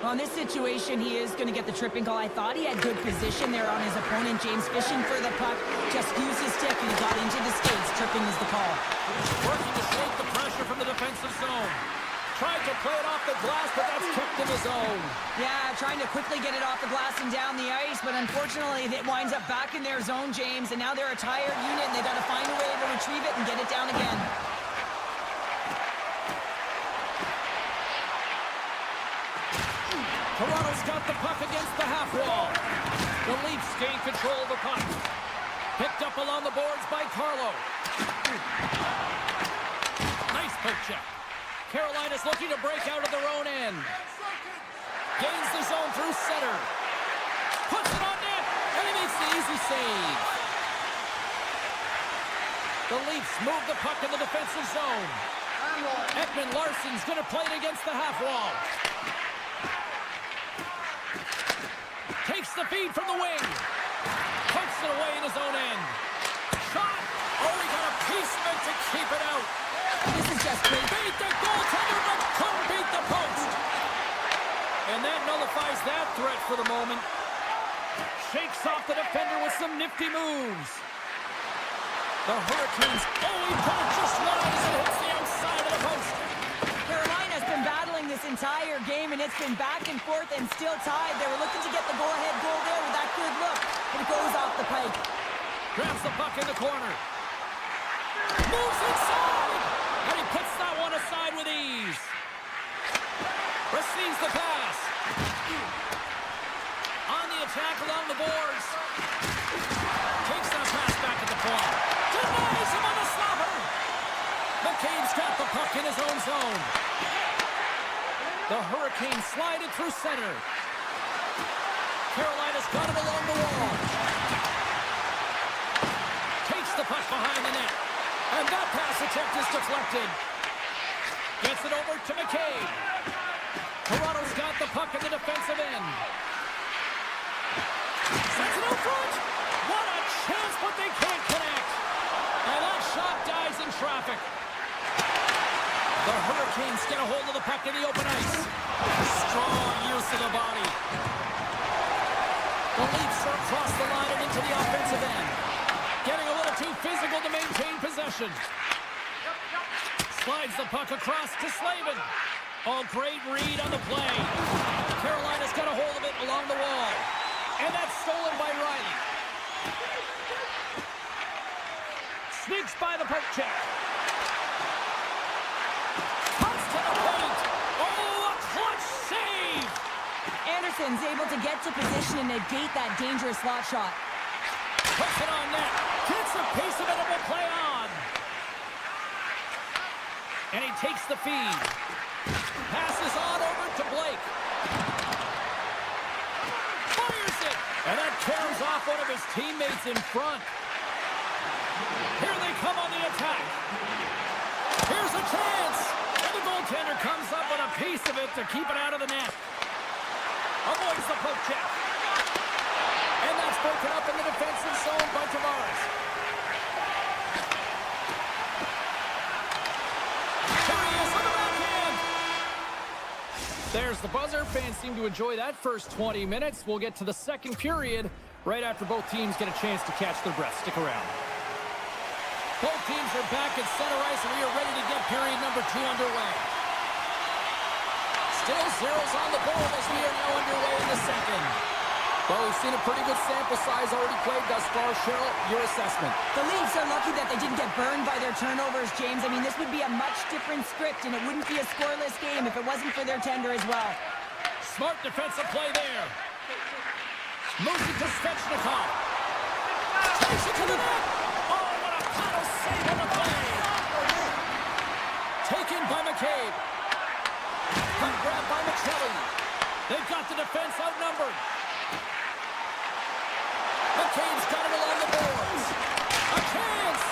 Well, in this situation, he is going to get the tripping call. I thought he had good position there on his opponent. James fishing for the puck. Just used his stick and he got into the skates. Tripping is the call. Working to shake the pressure from the defensive zone. Tried to play it off the glass, but that's kept in the zone. Yeah, trying to quickly get it off the glass and down the ice, but unfortunately it winds up back in their zone, James, and now they're a tired unit and they got to find a way to retrieve it and get it down again. Toronto's got the puck against the half wall. The Leafs gain control of the puck. Picked up along the boards by Carlo. Nice poke check. Carolina's looking to break out of their own end. Gains the zone through center. Puts it on net, and he makes the easy save. The Leafs move the puck in the defensive zone. Ekman Larsson's going to play it against the half wall. Takes the feed from the wing. Puts it away in his own end. Shot. Oh, he got a piece of it to keep it out. This is just great. Beat the goaltender, but couldn't beat the post. And that nullifies that threat for the moment. Shakes off the defender with some nifty moves. The Hurricanes, oh, he put it just wide as it hits the outside of the post. Carolina's been battling this entire game, and it's been back and forth and still tied. They were looking to get the go-ahead goal there with that good look, but it goes off the pike. Grabs the puck in the corner. Moves inside, and he puts that one aside with ease. Receives the pass. On the attack along the boards. Takes that pass back at the point. Denies him on the slapper. McCabe's got the puck in his own zone. The Hurricanes slide it through center. Carolina's got it along the wall. Takes the puck behind the net. And that pass attempt is deflected. Gets it over to McCabe. Toronto's got the puck in the defensive end. Sets it out front. What a chance, but they can't connect. And that shot dies in traffic. The Hurricanes get a hold of the puck in the open ice. Strong use of the body. The Leafs are across the line and into the offensive end. Getting a little too physical to maintain possession. Slides the puck across to Slavin. Oh, great read on the play. Carolina's got a hold of it along the wall. And that's stolen by Riley. Sneaks by the poke check. Puts to the paint. Oh, a clutch save. Anderson's able to get to position and negate that dangerous slot shot. Puts it on net. Gets a piece of it and will play on. And he takes the feed. Passes on over to Blake. Fires it. And that carries off one of his teammates in front. Here they come on the attack. Here's a chance. And the goaltender comes up with a piece of it to keep it out of the net. Avoids the poke check. And that's broken up in the defensive zone by Tavares. There he is on the backhand. There's the buzzer. Fans seem to enjoy that first 20 minutes. We'll get to the second period right after both teams get a chance to catch their breath. Stick around. Both teams are back at center ice, and we are ready to get period number 2 underway. Still zeros on the board as we are now underway in the second. Well, we've seen a pretty good sample size already played thus far. Cheryl, your assessment? The Leafs are lucky that they didn't get burned by their turnovers, James. I mean, this would be a much different script, and it wouldn't be a scoreless game if it wasn't for their tender as well. Smart defensive play there. Moves it to Sneknest. Takes it to the net. Oh, what a paddle save on the play. Taken by McCabe. Puck grab by McChelly. They've got the defense outnumbered. McCabe's got it along the boards. A chance.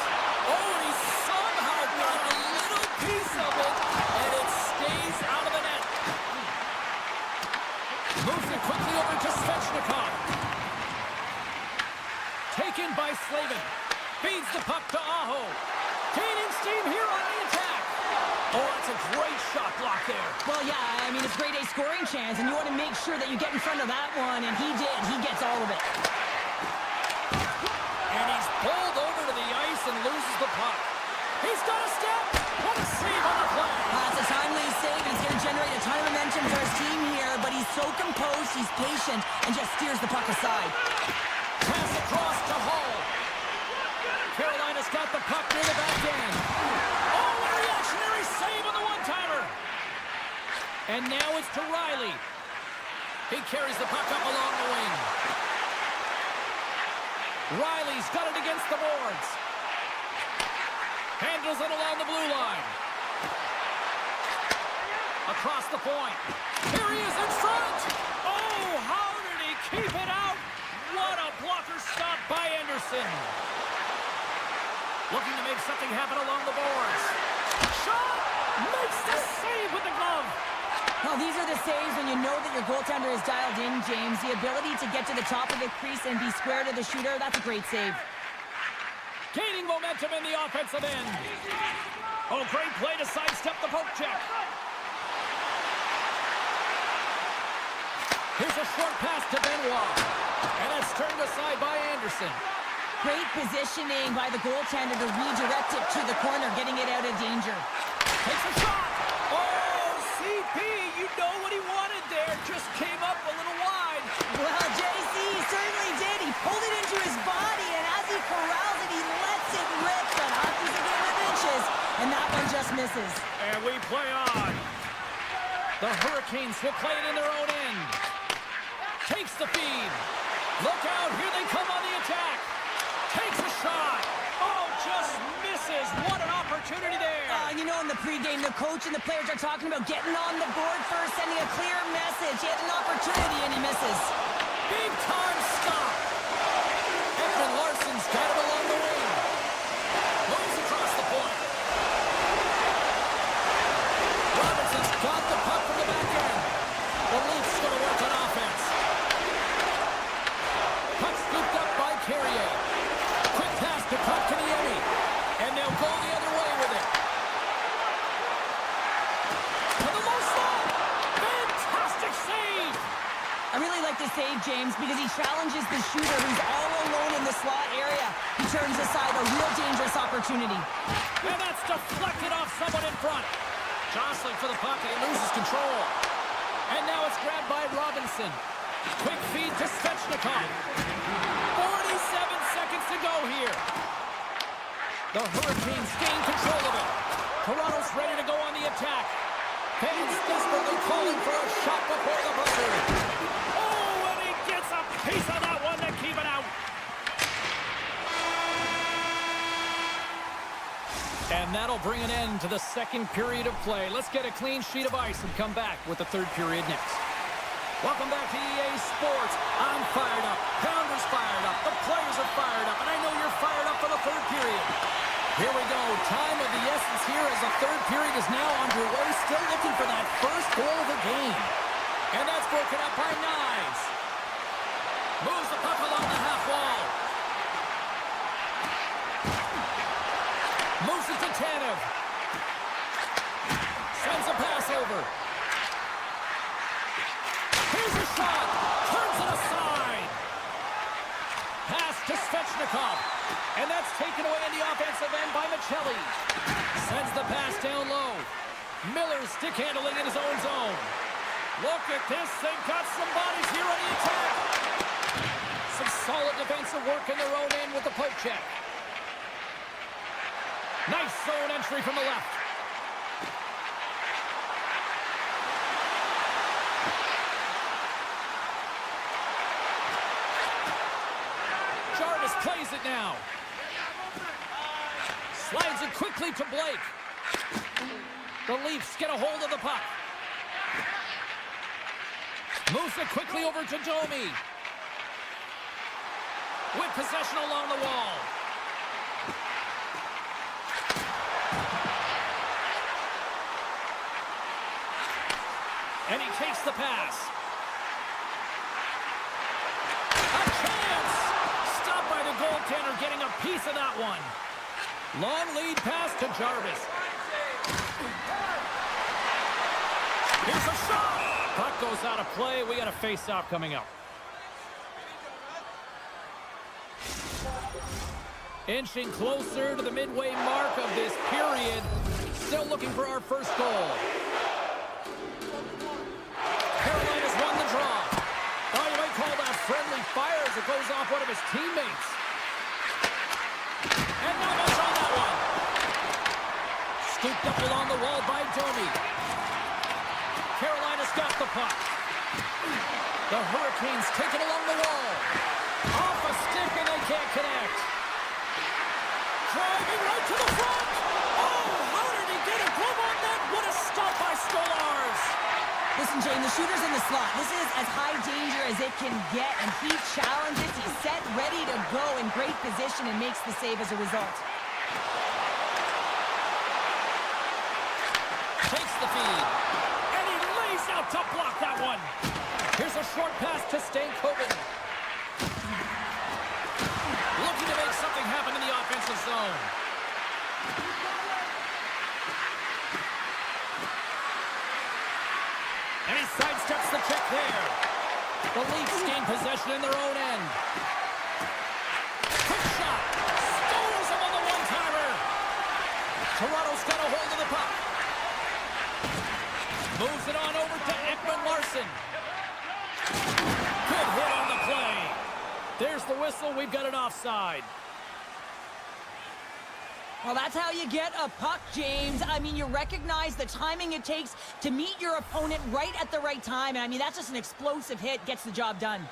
Oh, and he somehow got a little piece of it, and it stays out of the net. Moves it quickly over to Svechnikov. Taken by Slavin. Feeds the puck to Aho. Gaining steam here on the attack. Oh, that's a great shot block there. Well, yeah, I mean, it's grade A scoring chance, and you want to make sure that you get in front of that one, and he did. He gets all of it. And he's pulled over to the ice and loses the puck. He's got a step. What a save on the play. It's a timely save. He's going to generate a ton of momentum for his team here, but he's so composed, he's patient, and just steers the puck aside. Pass across to Hall. Carolina's got the puck near the back end. Oh, what a reactionary save on the one-timer. And now it's to Riley. He carries the puck up along the wing. Riley's got it against the boards. Handles it along the blue line. Across the point. Here he is in front. Oh, how did he keep it out? What a blocker stop by Anderson. Looking to make something happen along the boards. Shot! Makes the save with the glove. Well, these are the saves when you know that your goaltender is dialed in, James. The ability to get to the top of the crease and be square to the shooter, that's a great save. Gaining momentum in the offensive end. Oh, great play to sidestep the poke check. Here's a short pass to Benoit. And it's turned aside by Anderson. Great positioning by the goaltender to redirect it to the corner, getting it out of danger. Takes a shot. Oh, CP, you know what he wanted there. Just came up a little wide. Well, JC certainly did. He pulled it into his body, and as he corrals it, he lets it rip. But hockey's a game of inches, and that one just misses. And we play on. The Hurricanes will play it in their own end. Takes the feed. Look out, here they come on the attack. Takes a shot. Oh, just misses. What an opportunity there. You know, in the pregame, the coach and the players are talking about getting on the board first, sending a clear message. He had an opportunity, and he misses. Big time stop. Edmund Larson's got it along the wing. Moves across the point. Robertson's got the puck from the back end. The Leafs going to work on offense. Puck scooped up by Carrier. Quick pass to Kotkaniemi. And they'll go the other way with it. To the low slot. Fantastic save. I really like this save, James, because he challenges the shooter who's all alone in the slot area. He turns aside a real dangerous opportunity. And that's deflected off someone in front. Jostling for the puck, and he loses control. And now it's grabbed by Robinson. Quick feed to Svechnikov. 47 seconds to go here. The Hurricanes gain control of it. Toronto's ready to go on the attack. Fans desperately calling for a shot before the buzzer. Oh, and he gets a piece of that one to keep it out. And that'll bring an end to the second period of play. Let's get a clean sheet of ice and come back with the third period next. Welcome back to EA Sports. I'm fired up. Pounder's fired up. The players are fired up. And I know you're fired up for the third period. Here we go. Time of the essence here as the third period is now underway. Still looking for that first goal of the game. And that's broken up by Knives. Moves the puck along the half wall. Moves it to Tanev. Sends a pass over. Here's a shot. Turns it aside. Pass to Svechnikov. And that's taken away in the offensive end by Michelli. Sends the pass down low. Miller stick handling in his own zone. Look at this. They've got some bodies here on the attack. Some solid defensive work in their own end with the poke check. Nice zone entry from the left. Jarvis plays it now. Slides it quickly to Blake. The Leafs get a hold of the puck. Moves it quickly over to Domi. With possession along the wall. And he takes the pass. A chance! Stopped by the goaltender, getting a piece of that one. Long lead pass to Jarvis. Here's a shot! Puck goes out of play. We got a face-off coming up. Inching closer to the midway mark of this period. Still looking for our first goal. Carolina's won the draw. Oh, you might call that friendly fire as it goes off one of his teammates. And not much on that one. Scooped up along the wall by Domi. Carolina's got the puck. The Hurricanes take it along the wall. Off a stick and they can't connect. Driving right to the front. Oh, how did he get a glove on that? What a stop by Stolarz. Listen, Jane, the shooter's in the slot. This is as high danger as it can get, and he challenges. He's set, ready to go, in great position, and makes the save as a result. Takes the feed. And he lays out to block that one. Here's a short pass to Stankoven. Looking to make something happen in the offensive zone. And he sidesteps the check there. The Leafs gain possession in their own end. Quick shot. Stores him on the one-timer. Toronto's got a hold of the puck. Moves it on over to Ekman-Larsson. Good hit on the play. There's the whistle. We've got an offside. Well, that's how you get a puck, James. I mean, you recognize the timing it takes to meet your opponent right at the right time. And I mean, that's just an explosive hit. Gets the job done.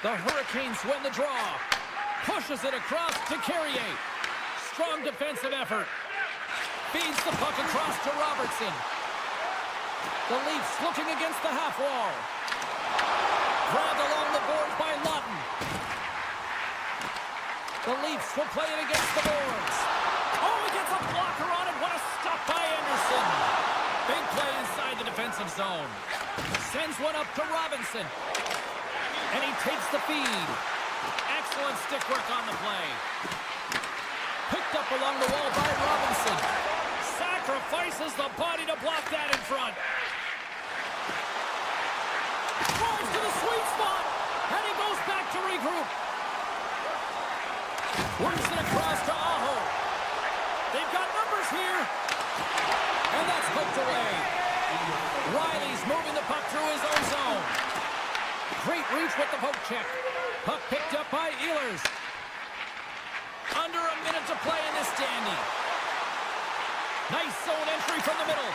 The Hurricanes win the draw. Pushes it across to Carrier. Strong defensive effort. Feeds the puck across to Robertson. The Leafs looking against the half wall. Grabbed along the boards by Lawton. The Leafs will play it against the boards. Oh, he gets a blocker on it. What a stop by Anderson. Big play inside the defensive zone. Sends one up to Robinson. And he takes the feed. Excellent stick work on the play. Picked up along the wall by Robinson. Sacrifices the body to block that in front. Drives to the sweet spot. And he goes back to regroup. Works it across to Aho. They've got numbers here. And that's poked away. Riley's moving the puck through his own zone. Great reach with the poke check. Puck picked up by Ehlers. Under a minute to play in this standing. Nice zone entry from the middle.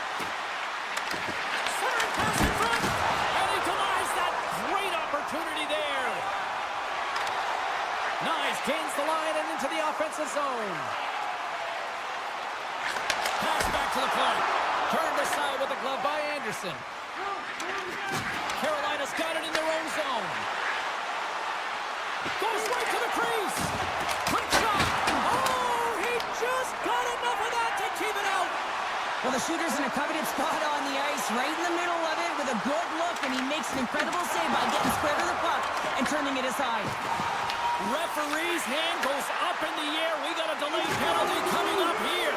Center pass in front. And he denies that great opportunity there. Nice, gains the line and into the offensive zone. Pass back to the point. Turned aside with the glove by Anderson. Carolina's got it in their own zone. Goes right to the crease. Quick shot. Oh, he just got enough of that to keep it out. Well, the shooter's in a coveted spot on the ice, right in the middle of it with a good look, and he makes an incredible save by getting square to the puck and turning it aside. Referee's hand goes up in the air. We got a delayed penalty coming up here.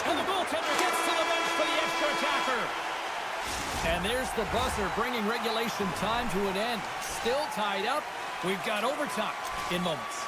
And the goaltender gets to the bench for the extra attacker. And there's the buzzer, bringing regulation time to an end. Still tied up. We've got overtime in moments.